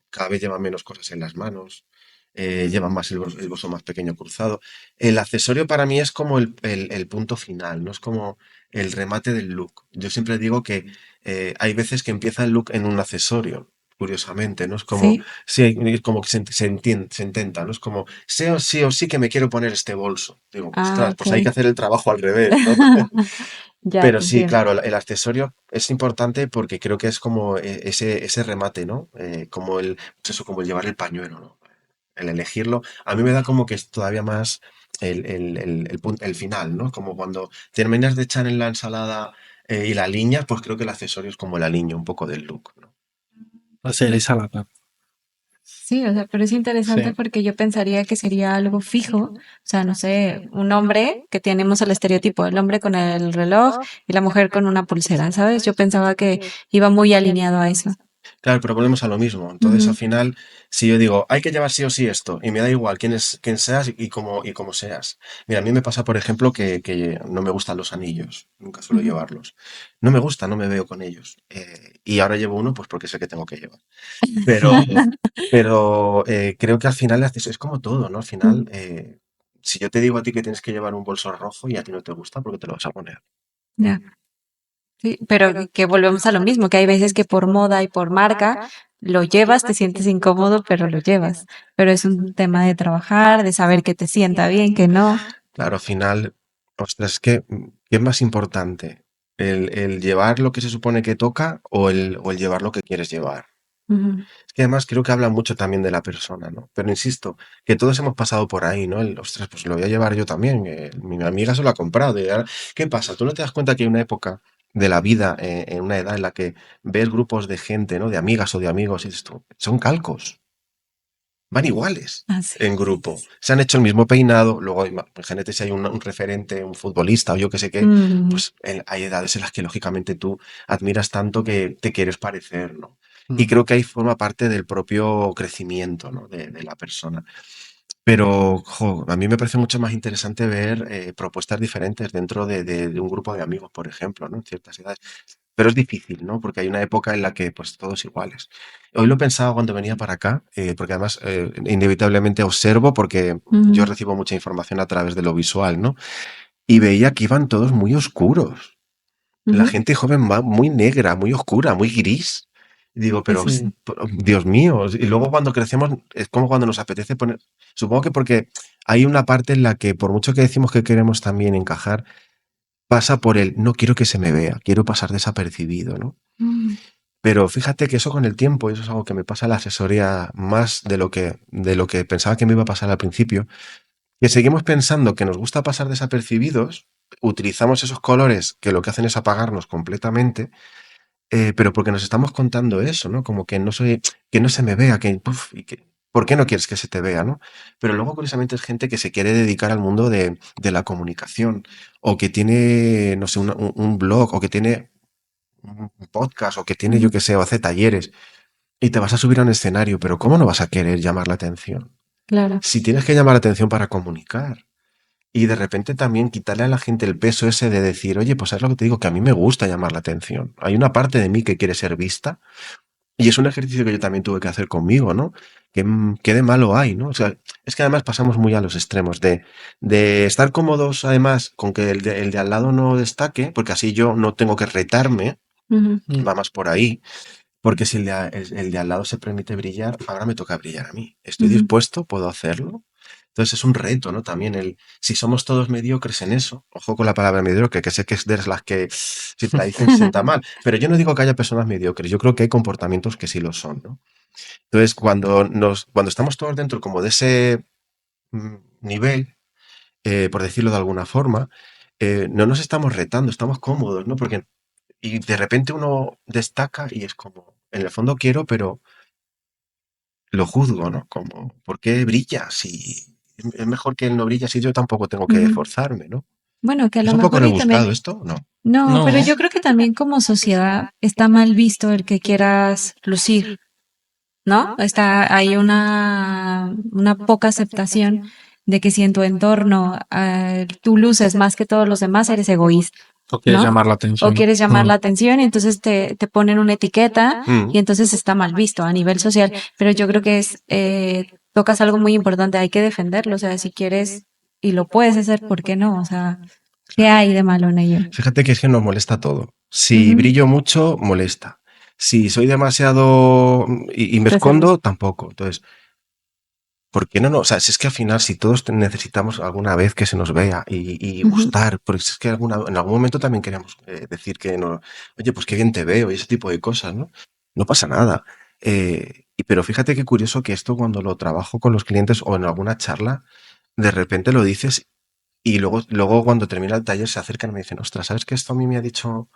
cada vez llevan menos cosas en las manos, llevan más el bolso más pequeño cruzado. El accesorio para mí es como el punto final, no es como el remate del look. Yo siempre digo que hay veces que empieza el look en un accesorio. curiosamente, ¿no? Es como, Sí. sí, es como que se intenta, ¿no? Es como, sí o sí que me quiero poner este bolso. Digo, Ah, ostras, pues hay que ok. hacer el trabajo al revés, ¿no? Ya Pero te sí, entiendo. claro, el accesorio es importante porque creo que es como ese remate, ¿no? Como pues eso, como el llevar el pañuelo, ¿no? El elegirlo. A mí me da como que es todavía más el final, ¿no? Como cuando terminas de echar en la ensalada y la aliñas, pues creo que el accesorio es como el aliño un poco del look, ¿no? Hacer esa lata. Sí, o sea, pero es interesante Sí. porque yo pensaría que sería algo fijo, o sea, no sé, un hombre que tenemos el estereotipo, el hombre con el reloj y la mujer con una pulsera, ¿sabes? Yo pensaba que iba muy alineado a eso. Claro, pero volvemos a lo mismo. Entonces, al Ujú, final, si yo digo, hay que llevar sí o sí esto, y me da igual quién seas y cómo seas. Mira, a mí me pasa, por ejemplo, que no me gustan los anillos. Nunca suelo ujú. llevarlos. No me gusta, no me veo con ellos. Y ahora llevo uno, pues porque sé que tengo que llevar. Pero, pero creo que al final es como todo, ¿no? Al final, Ujú. si yo te digo a ti que tienes que llevar un bolso rojo y a ti no te gusta, ¿por qué te lo vas a poner? Ya, sí, pero que volvemos a lo mismo, que hay veces que por moda y por marca lo llevas, te sientes incómodo, pero lo llevas. Pero es un tema de trabajar, de saber que te sienta bien, que no. Claro, al final, ostras, es que, ¿qué es más importante? ¿El llevar lo que se supone que toca o el llevar lo que quieres llevar? Ujú, Es que además creo que habla mucho también de la persona, ¿no? Pero insisto, que todos hemos pasado por ahí, ¿no? Ostras, pues lo voy a llevar yo también. Mi amiga se lo ha comprado. ¿Qué pasa? ¿Tú no te das cuenta que hay una época de la vida, en una edad en la que ves grupos de gente, ¿no? De amigas o de amigos y dices tú, son calcos, van iguales así. en grupo. Se han hecho el mismo peinado, luego imagínate si hay un referente, un futbolista o yo qué sé qué, Ujú, pues hay edades en las que lógicamente tú admiras tanto que te quieres parecer, ¿no? Y Mm. creo que ahí forma parte del propio crecimiento, ¿no? de la persona. Pero a mí me parece mucho más interesante ver propuestas diferentes dentro de un grupo de amigos, por ejemplo, ¿no? En ciertas edades. Pero es difícil, ¿no? Porque hay una época en la que pues todos iguales. Hoy lo pensaba cuando venía para acá, porque además inevitablemente observo porque yo ujú, recibo mucha información a través de lo visual, ¿no? Y veía que iban todos muy oscuros. La ujú. gente joven va muy negra, muy oscura, muy gris. Y digo, Pues sí. Dios mío. Y luego cuando crecemos es como cuando nos apetece poner. Supongo que porque hay una parte en la que, por mucho que decimos que queremos también encajar, pasa por el no quiero que se me vea, quiero pasar desapercibido, ¿no? Mm, Pero fíjate que eso con el tiempo, y eso es algo que me pasa en la asesoría más de lo que pensaba que me iba a pasar al principio, que seguimos pensando que nos gusta pasar desapercibidos, utilizamos esos colores que lo que hacen es apagarnos completamente, pero porque nos estamos contando eso, ¿no? Como que no se me vea, ¿por qué no quieres que se te vea, no? Pero luego, curiosamente, es gente que se quiere dedicar al mundo de la comunicación, o que tiene, no sé, un blog, o que tiene un podcast, o que tiene, yo ujú, qué sé, o hace talleres, y te vas a subir a un escenario, pero ¿cómo no vas a querer llamar la atención? claro. Si tienes que llamar la atención para comunicar. Y de repente también quitarle a la gente el peso ese de decir, oye, pues es lo que te digo, que a mí me gusta llamar la atención. Hay una parte de mí que quiere ser vista y es un ejercicio que yo también tuve que hacer conmigo, ¿no? ¿Qué de malo hay, ¿no? O sea, es que además pasamos muy a los extremos de estar cómodos además con que el de al lado no destaque, porque así yo no tengo que retarme, Ujú, Mm. va más por ahí, porque si el de al lado se permite brillar, ahora me toca brillar a mí. ¿Estoy ujú. dispuesto? ¿Puedo hacerlo? Entonces es un reto, ¿no? También si somos todos mediocres en eso, ojo con la palabra mediocre, que sé que es de las que si te la dicen se sienta mal, pero yo no digo que haya personas mediocres, yo creo que hay comportamientos que sí lo son, ¿no? Entonces cuando estamos todos dentro como de ese nivel, por decirlo de alguna forma, no nos estamos retando, estamos cómodos, ¿no? Y de repente uno destaca y es como, en el fondo quiero, pero lo juzgo, ¿no? Como, ¿por qué brilla? Si es mejor que él no brilla, si yo tampoco tengo que Ujú. esforzarme, ¿no? Bueno, que a ¿Es lo un poco mejor y también, rebuscado esto? No. no, pero No. yo creo que también como sociedad está mal visto el que quieras lucir, ¿no? Está, hay una poca aceptación de que si en tu entorno tú luces más que todos los demás, eres egoísta, O quieres ¿no? llamar la O atención. quieres llamar la atención y entonces te ponen una etiqueta y Mm. entonces está mal visto a nivel social. Pero yo creo que tocas algo muy importante, hay que defenderlo, o sea, si quieres y lo puedes hacer, ¿por qué no? O sea, ¿qué Claro. hay de malo en ello? Fíjate que es que nos molesta todo. Si Ujú, brillo mucho, molesta. Si soy demasiado y me Reserva. escondo, tampoco. Entonces, ¿por qué no? O sea, si es que al final, si todos necesitamos alguna vez que se nos vea y Ujú. gustar, porque si es que en algún momento también queremos decir que no, oye, pues qué bien te veo y ese tipo de cosas, ¿no? No pasa nada. Pero fíjate qué curioso que esto cuando lo trabajo con los clientes o en alguna charla, de repente lo dices y luego cuando termina el taller se acercan y me dicen, ostras, ¿sabes que esto a mí me ha dicho,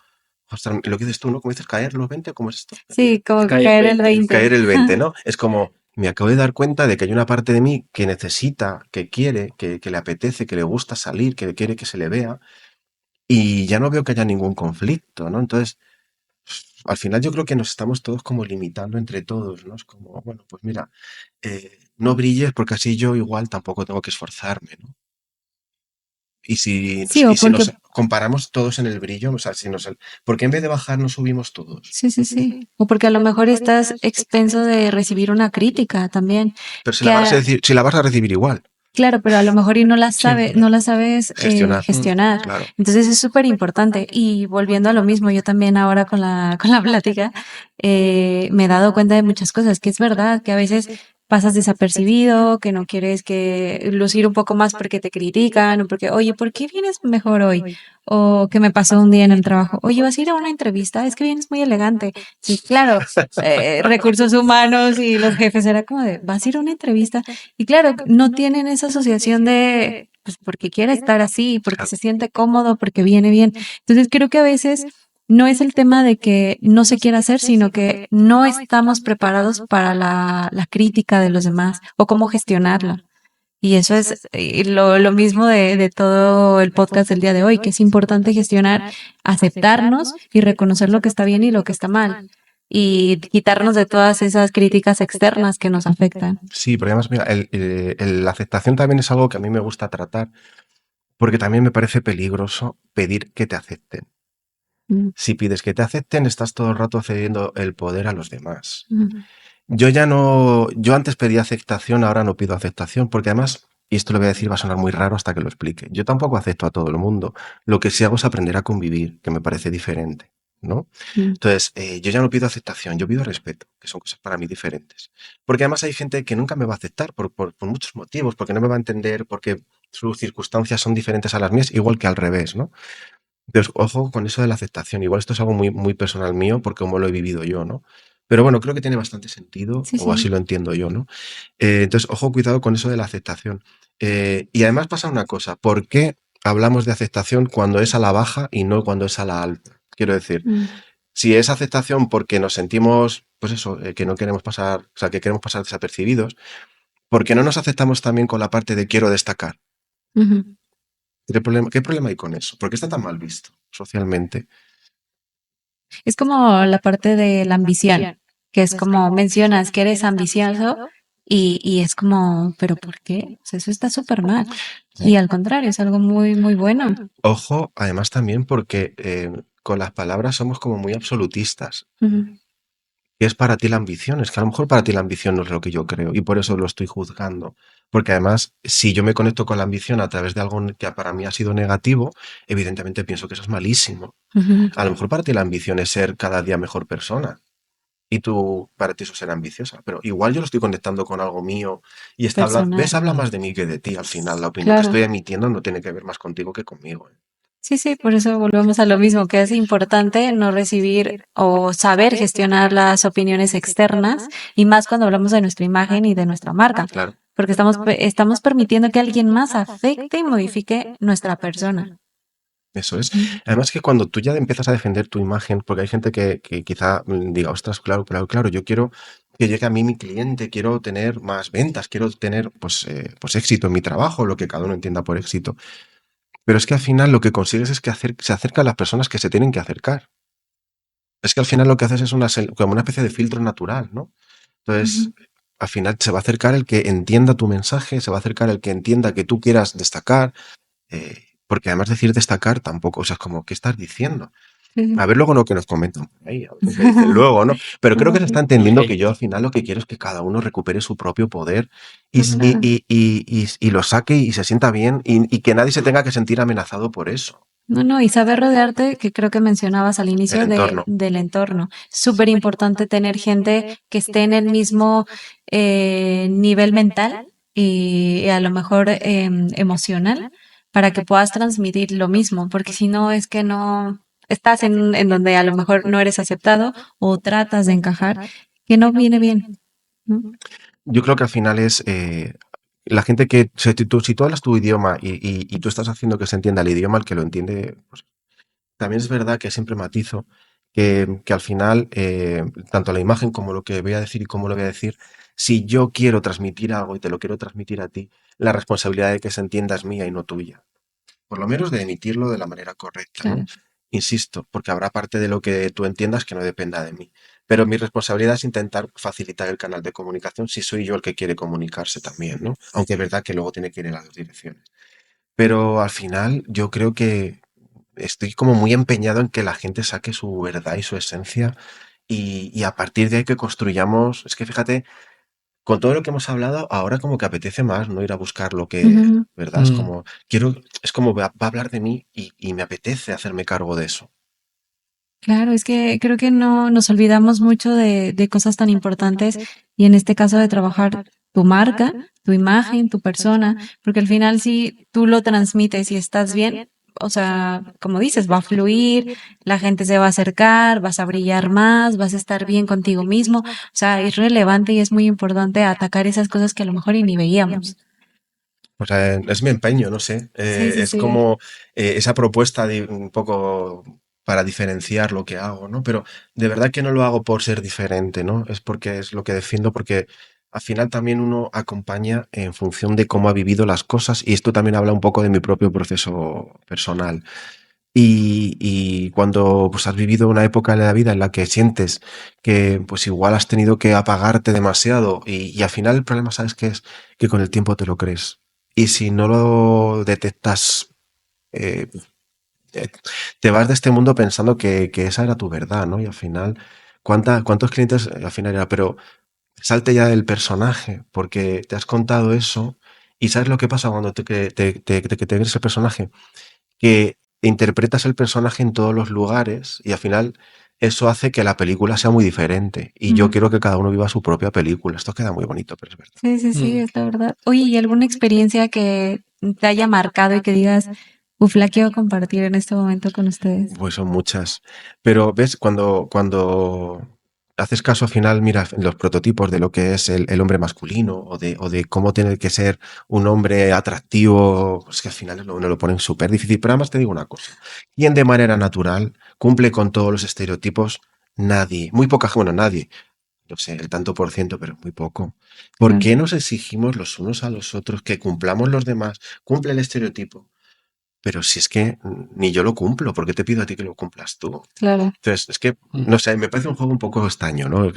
ostras, lo que dices tú, ¿no? ¿Cómo dices caer los 20? ¿Cómo es esto? Sí, como Calle caer el 20. 20. Caer el 20, ¿no? Es como, me acabo de dar cuenta de que hay una parte de mí que necesita, que quiere, que le apetece, que le gusta salir, que quiere que se le vea, y ya no veo que haya ningún conflicto, ¿no? Entonces, al final yo creo que nos estamos todos como limitando entre todos, ¿no? Es como, bueno, pues mira, no brilles porque así yo igual tampoco tengo que esforzarme, ¿no? Sí, o Y si porque nos comparamos todos en el brillo, o sea, ¿por qué en vez de bajar nos subimos todos? sí, sí, sí. O porque a lo mejor estás expenso de recibir una crítica también. Pero si Que la vas a decir, si la vas a recibir igual, claro, pero a lo mejor y no la sabe, Siempre. no la sabes gestionar, gestionar. claro. Entonces es súper importante. Y volviendo a lo mismo, yo también ahora con con la plática me he dado cuenta de muchas cosas, que es verdad que a veces pasas desapercibido, que no quieres que lucir un poco más porque te critican o porque, oye, ¿por qué vienes mejor hoy? O que me pasó un día en el trabajo, oye, ¿vas a ir a una entrevista? Es que vienes muy elegante. Sí, claro, recursos humanos y los jefes era como de, ¿vas a ir a una entrevista? Y claro, no tienen esa asociación de, pues porque quiere estar así, porque se siente cómodo, porque viene bien. Entonces creo que a veces no es el tema de que no se quiera hacer, sino que no estamos preparados para la crítica de los demás o cómo gestionarla. Y eso es lo mismo de todo el podcast del día de hoy, que es importante gestionar, aceptarnos y reconocer lo que está bien y lo que está mal. Y quitarnos de todas esas críticas externas que nos afectan. Sí, porque además, mira, la aceptación también es algo que a mí me gusta tratar, porque también me parece peligroso pedir que te acepten. Mm, Si pides que te acepten, estás todo el rato cediendo el poder a los demás. mm, Yo antes pedía aceptación, ahora no pido aceptación, porque además, y esto lo voy a decir, va a sonar muy raro hasta que lo explique, yo tampoco acepto a todo el mundo. Lo que sí hago es aprender a convivir, que me parece diferente, ¿no? mm. Entonces, yo ya no pido aceptación, yo pido respeto, que son cosas para mí diferentes. Porque además hay gente que nunca me va a aceptar por muchos motivos, porque no me va a entender, porque sus circunstancias son diferentes a las mías, igual que al revés, ¿no? Entonces, ojo con eso de la aceptación. Igual esto es algo muy, muy personal mío, porque como lo he vivido yo, ¿no? Pero bueno, creo que tiene bastante sentido, Sí, o así sí. lo entiendo yo, ¿no? Entonces, ojo, cuidado con eso de la aceptación. Y además pasa una cosa, ¿por qué hablamos de aceptación cuando es a la baja y no cuando es a la alta? Quiero decir, Mm, si es aceptación porque nos sentimos, pues eso, que no queremos pasar, o sea, que queremos pasar desapercibidos, ¿por qué no nos aceptamos también con la parte de quiero destacar? ujú. Qué problema hay con eso? ¿Por qué está tan mal visto socialmente? Es como la parte de la ambición, que es como mencionas que eres ambicioso y es como, ¿pero por qué? O sea, eso está súper mal. Y al contrario, es algo muy, muy bueno. Ojo, además también porque con las palabras somos como muy absolutistas. Ujú, ¿Qué es para ti la ambición? Es que a lo mejor para ti la ambición no es lo que yo creo y por eso lo estoy juzgando. Porque además, si yo me conecto con la ambición a través de algo que para mí ha sido negativo, evidentemente pienso que eso es malísimo. ujú. A lo mejor para ti la ambición es ser cada día mejor persona y tú, para ti eso es ser ambiciosa, pero igual yo lo estoy conectando con algo mío y Personal. ves, habla más de mí que de ti al final. La opinión que Claro. estoy emitiendo no tiene que ver más contigo que conmigo. Sí, sí, por eso volvemos a lo mismo, que es importante no recibir o saber gestionar las opiniones externas y más cuando hablamos de nuestra imagen y de nuestra marca, Claro. porque estamos permitiendo que alguien más afecte y modifique nuestra persona. Eso es. Ujú. Además que cuando tú ya empiezas a defender tu imagen, porque hay gente que quizá diga, ostras, claro, claro, claro, yo quiero que llegue a mí mi cliente, quiero tener más ventas, quiero tener pues éxito en mi trabajo, lo que cada uno entienda por éxito. Pero es que al final lo que consigues es que se acercan las personas que se tienen que acercar. Es que al final lo que haces es como una especie de filtro natural, ¿no? Entonces, Ujú. al final se va a acercar el que entienda tu mensaje, se va a acercar el que entienda que tú quieras destacar, porque además decir destacar tampoco, o sea, es como, ¿qué estás diciendo? A ver luego lo que nos comentan por ahí, a ver lo que dicen luego, ¿no? Pero creo que se está entendiendo que Hate. yo al final lo que quiero es que cada uno recupere su propio poder Claro. y lo saque y se sienta bien y que nadie se tenga que sentir amenazado por eso. No, y saber rodearte, que creo que mencionabas al El inicio entorno. del entorno. Súper importante tener gente que esté en el mismo nivel mental y a lo mejor emocional para que puedas transmitir lo mismo, porque si no es que no estás en donde a lo mejor no eres aceptado o tratas de encajar, que no viene bien, ¿no? Yo creo que al final es la gente que, si tú hablas tu idioma y tú estás haciendo que se entienda el idioma, el que lo entiende, pues también es verdad que siempre matizo que al final, tanto la imagen como lo que voy a decir y cómo lo voy a decir, si yo quiero transmitir algo y te lo quiero transmitir a ti, la responsabilidad de que se entienda es mía y no tuya. Por lo menos de emitirlo de la manera correcta, ¿no? Claro. Insisto, porque habrá parte de lo que tú entiendas que no dependa de mí. Pero mi responsabilidad es intentar facilitar el canal de comunicación si soy yo el que quiere comunicarse también, ¿no? Aunque es verdad que luego tiene que ir en las dos direcciones. Pero al final yo creo que estoy como muy empeñado en que la gente saque su verdad y su esencia y a partir de ahí que construyamos, es que fíjate, con todo lo que hemos hablado, ahora como que apetece más no ir a buscar lo que, Ujú. ¿verdad? Es como va a hablar de mí y me apetece hacerme cargo de eso. Claro, es que creo que no nos olvidamos mucho de cosas tan importantes y en este caso de trabajar tu marca, tu imagen, tu persona, porque al final si tú lo transmites y estás bien, o sea, como dices, va a fluir, la gente se va a acercar, vas a brillar más, vas a estar bien contigo mismo, o sea, es relevante y es muy importante atacar esas cosas que a lo mejor y ni veíamos. O sea, es mi empeño, no sé. Sí, sí, Es sí. como esa propuesta de un poco para diferenciar lo que hago, ¿no? Pero de verdad que no lo hago por ser diferente, ¿no? Es porque es lo que defiendo, porque al final también uno acompaña en función de cómo ha vivido las cosas y esto también habla un poco de mi propio proceso personal. Y cuando pues, has vivido una época de la vida en la que sientes que pues igual has tenido que apagarte demasiado y al final el problema, ¿sabes qué es? Que con el tiempo te lo crees. Y si no lo detectas, eh, eh, te vas de este mundo pensando que esa era tu verdad, ¿no? Y al final, ¿cuántos clientes al final era? Pero salte ya del personaje, porque te has contado eso y ¿sabes lo que pasa cuando que te crees el personaje? Que interpretas el personaje en todos los lugares y al final eso hace que la película sea muy diferente. Y yo Ujú. quiero que cada uno viva su propia película. Esto queda muy bonito, pero es verdad. Sí, sí, sí, Mm. es la verdad. Oye, ¿y alguna experiencia que te haya marcado y que digas, uf, la quiero compartir en este momento con ustedes? Pues son muchas. Pero ves, cuando haces caso al final, mira, en los prototipos de lo que es el hombre masculino o de cómo tiene que ser un hombre atractivo, pues que al final nos lo ponen súper difícil. Pero además te digo una cosa, ¿quién de manera natural cumple con todos los estereotipos? Nadie, muy poca, bueno, nadie, no sé, el tanto por ciento, pero muy poco. ¿Por Claro, qué nos exigimos los unos a los otros que cumplamos los demás? Cumple el estereotipo. Pero si es que ni yo lo cumplo, ¿por qué te pido a ti que lo cumplas tú? claro. Entonces, es que, Mm. no sé, me parece un juego un poco extraño, ¿no?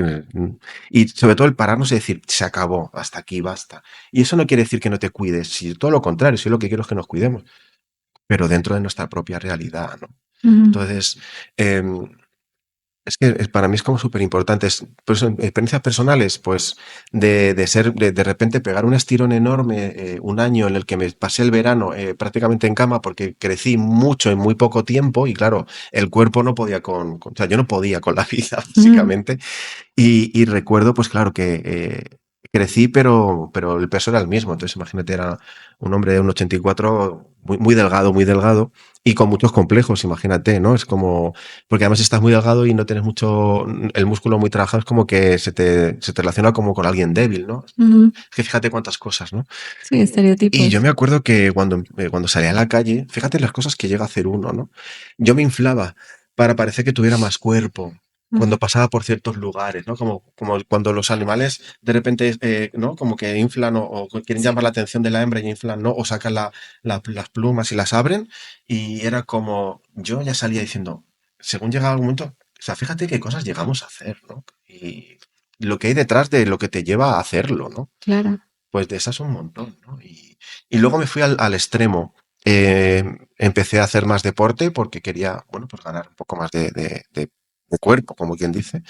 Y sobre todo el pararnos y decir, se acabó, hasta aquí, basta. Y eso no quiere decir que no te cuides, si todo lo contrario, si lo que quiero es que nos cuidemos, pero dentro de nuestra propia realidad, ¿no? Ujú. Entonces, es que para mí es como súper importante. Pues, experiencias personales, pues de repente pegar un estirón enorme, un año en el que me pasé el verano prácticamente en cama porque crecí mucho en muy poco tiempo y claro, el cuerpo no podía o sea, yo no podía con la vida, Ujú. básicamente. Y recuerdo, pues claro, que crecí, pero el peso era el mismo. Entonces, imagínate, era un hombre de un 84 muy delgado y con muchos complejos, imagínate, ¿no? Es como, porque además estás muy delgado y no tienes mucho, el músculo muy trabajado, es como que se te relaciona como con alguien débil, ¿no? Ujú. Es que fíjate cuántas cosas, ¿no? Sí, Y yo estereotipos. me acuerdo que cuando salía a la calle, fíjate las cosas que llega a hacer uno, ¿no? Yo me inflaba para parecer que tuviera más cuerpo Ujú. cuando pasaba por ciertos lugares, ¿no? Como cuando los animales de repente, ¿no? Como que inflan o quieren Sí. llamar la atención de la hembra y inflan, ¿no? O sacan las plumas y las abren. Y era como, yo ya salía diciendo, según llegaba algún momento, o sea, fíjate qué cosas llegamos a hacer, ¿no? Y lo que hay detrás de lo que te lleva a hacerlo, ¿no? Claro. Pues de esas un montón, ¿no? Y luego me fui al extremo. Empecé a hacer más deporte porque quería, bueno, pues ganar un poco más de cuerpo, como quien dice.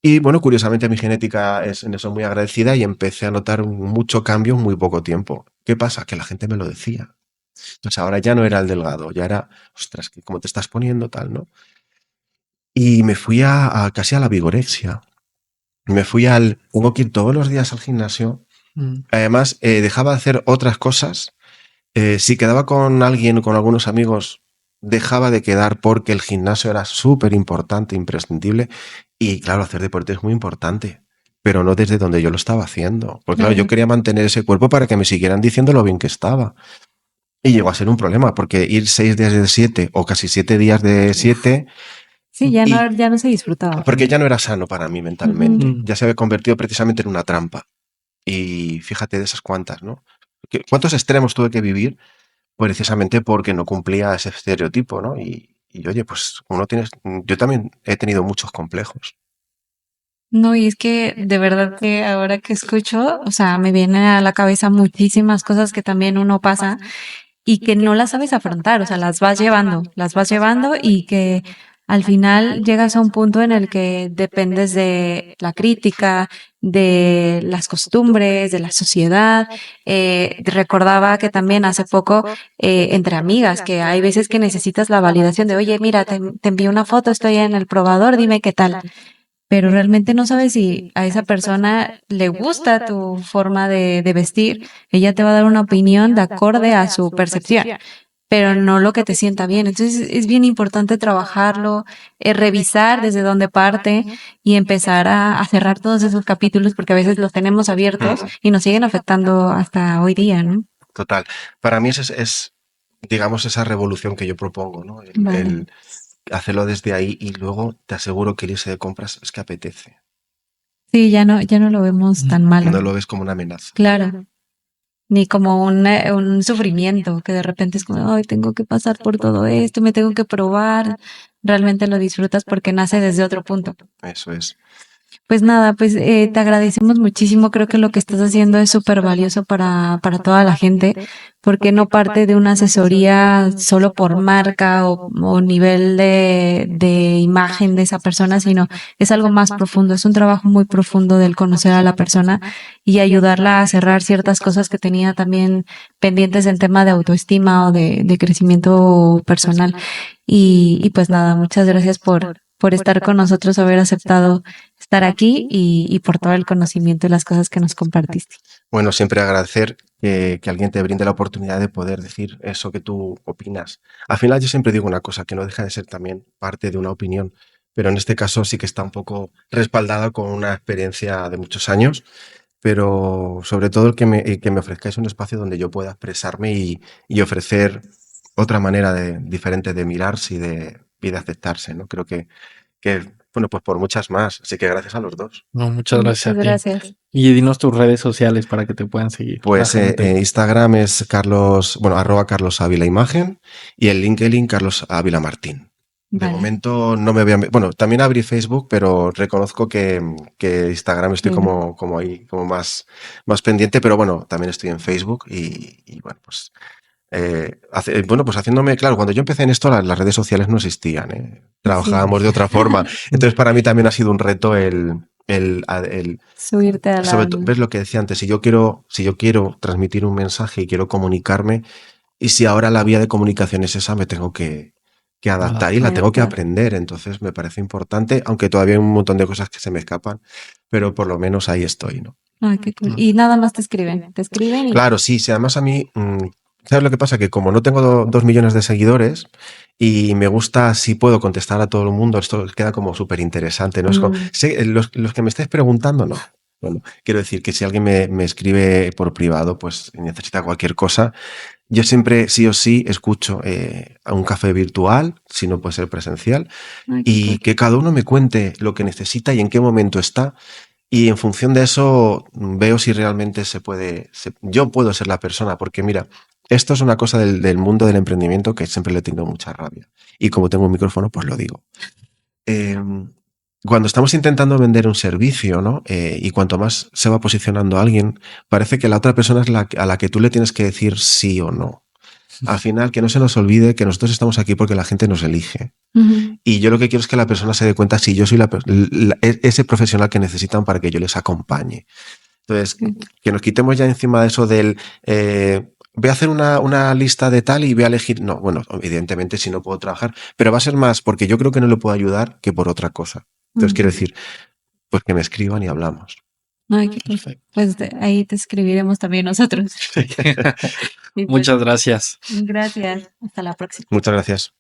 Y bueno, curiosamente mi genética es en eso muy agradecida y empecé a notar mucho cambio en muy poco tiempo. ¿Qué pasa? Que la gente me lo decía. Entonces ahora ya no era el delgado, ya era, ostras, ¿cómo te estás poniendo tal, no? Y me fui casi a la vigorexia. Tengo que ir todos los días al gimnasio. Además, dejaba de hacer otras cosas. Si quedaba con alguien, con algunos amigos, dejaba de quedar porque el gimnasio era súper importante, imprescindible. Y claro, hacer deporte es muy importante, pero no desde donde yo lo estaba haciendo. Porque claro, yo quería mantener ese cuerpo para que me siguieran diciendo lo bien que estaba. Y llegó a ser un problema, porque ir 6 días de 7 o casi 7 días de 7... Sí, ya no se disfrutaba. Porque ya no era sano para mí mentalmente. Ujú. Ya se había convertido precisamente en una trampa. Y fíjate de esas cuantas, ¿no? ¿Cuántos extremos tuve que vivir? Precisamente porque no cumplía ese estereotipo, ¿no? Y oye, pues yo también he tenido muchos complejos. No, y es que de verdad que ahora que escucho, o sea, me vienen a la cabeza muchísimas cosas que también uno pasa y que no las sabes afrontar, o sea, las vas llevando y que al final llegas a un punto en el que dependes de la crítica, de las costumbres, de la sociedad. Recordaba que también hace poco, entre amigas, que hay veces que necesitas la validación de, oye, mira, te envío una foto, estoy en el probador, dime qué tal, pero realmente no sabes si a esa persona le gusta tu forma de vestir. Ella te va a dar una opinión de acorde a su percepción, pero no lo que te sienta bien. Entonces es bien importante trabajarlo, revisar desde dónde parte y empezar a cerrar todos esos capítulos, porque a veces los tenemos abiertos y nos siguen afectando hasta hoy día, ¿no? Total. Para mí es digamos, esa revolución que yo propongo, ¿no? Vale. El hacerlo desde ahí y luego te aseguro que el irse de compras es que apetece. Sí, ya no lo vemos tan malo. No lo ves como una amenaza. Claro. Ni como un sufrimiento, que de repente es como, ay, tengo que pasar por todo esto, me tengo que probar. Realmente lo disfrutas porque nace desde otro punto. Eso es. Pues nada, pues te agradecemos muchísimo. Creo que lo que estás haciendo es súper valioso para toda la gente, porque no parte de una asesoría solo por marca o nivel de imagen de esa persona, sino es algo más profundo. Es un trabajo muy profundo del conocer a la persona y ayudarla a cerrar ciertas cosas que tenía también pendientes en tema de autoestima o de crecimiento personal. Y pues nada, muchas gracias por estar con nosotros, haber aceptado estar aquí y por todo el conocimiento y las cosas que nos compartiste. Bueno, siempre agradecer que alguien te brinde la oportunidad de poder decir eso que tú opinas. Al final yo siempre digo una cosa, que no deja de ser también parte de una opinión, pero en este caso sí que está un poco respaldada con una experiencia de muchos años, pero sobre todo el que me ofrezcáis un espacio donde yo pueda expresarme y ofrecer otra manera diferente de mirarse y de aceptarse, ¿no? Creo que, bueno, pues por muchas más. Así que gracias a los dos. No, muchas gracias Muchas a ti. gracias. Y dinos tus redes sociales para que te puedan seguir. Pues Instagram es @Carlos Ávila Imagen y el LinkedIn Carlos Ávila Martín. De Vale. momento no me voy a... Bueno, también abrí Facebook, pero reconozco que Instagram estoy como ahí, como más pendiente, pero bueno, también estoy en Facebook y bueno, pues... bueno, pues haciéndome, claro, cuando yo empecé en esto las redes sociales no existían, ¿eh? Trabajábamos de otra forma. Entonces para mí también ha sido un reto el Subirte a sobre la... todo, ves lo que decía antes, si yo quiero transmitir un mensaje y quiero comunicarme, y si ahora la vía de comunicación es esa, me tengo que adaptar y la tengo que aprender. Entonces me parece importante, aunque todavía hay un montón de cosas que se me escapan, pero por lo menos ahí estoy, ¿no? Ay, qué cool. Y nada más te escriben y... Claro, sí, sí, además a mí, ¿sabes lo que pasa? Que como no tengo 2 millones de seguidores y me gusta, si puedo contestar a todo el mundo, esto queda como súper interesante, ¿no? Es como, los que me estáis preguntando, no. Bueno, quiero decir que si alguien me escribe por privado, pues necesita cualquier cosa, yo siempre, sí o sí, escucho a un café virtual, si no puede ser presencial, Ay, qué y cool. que cada uno me cuente lo que necesita y en qué momento está. Y en función de eso veo si realmente yo puedo ser la persona, porque mira, esto es una cosa del mundo del emprendimiento que siempre le he tenido mucha rabia. Y como tengo un micrófono, pues lo digo. Cuando estamos intentando vender un servicio, ¿no? Y cuanto más se va posicionando alguien, parece que la otra persona es a la que tú le tienes que decir sí o no. Al final, que no se nos olvide que nosotros estamos aquí porque la gente nos elige. Y yo lo que quiero es que la persona se dé cuenta si yo soy ese profesional que necesitan para que yo les acompañe. Entonces, que nos quitemos ya encima de eso del voy a hacer una lista de tal y voy a elegir. No, bueno, evidentemente si no puedo trabajar, pero va a ser más porque yo creo que no le puedo ayudar que por otra cosa. Entonces quiero decir, pues que me escriban y hablamos. Ay, qué perfecto. Pues ahí te escribiremos también nosotros. Y pues, Muchas gracias. gracias. Hasta la próxima. Muchas gracias.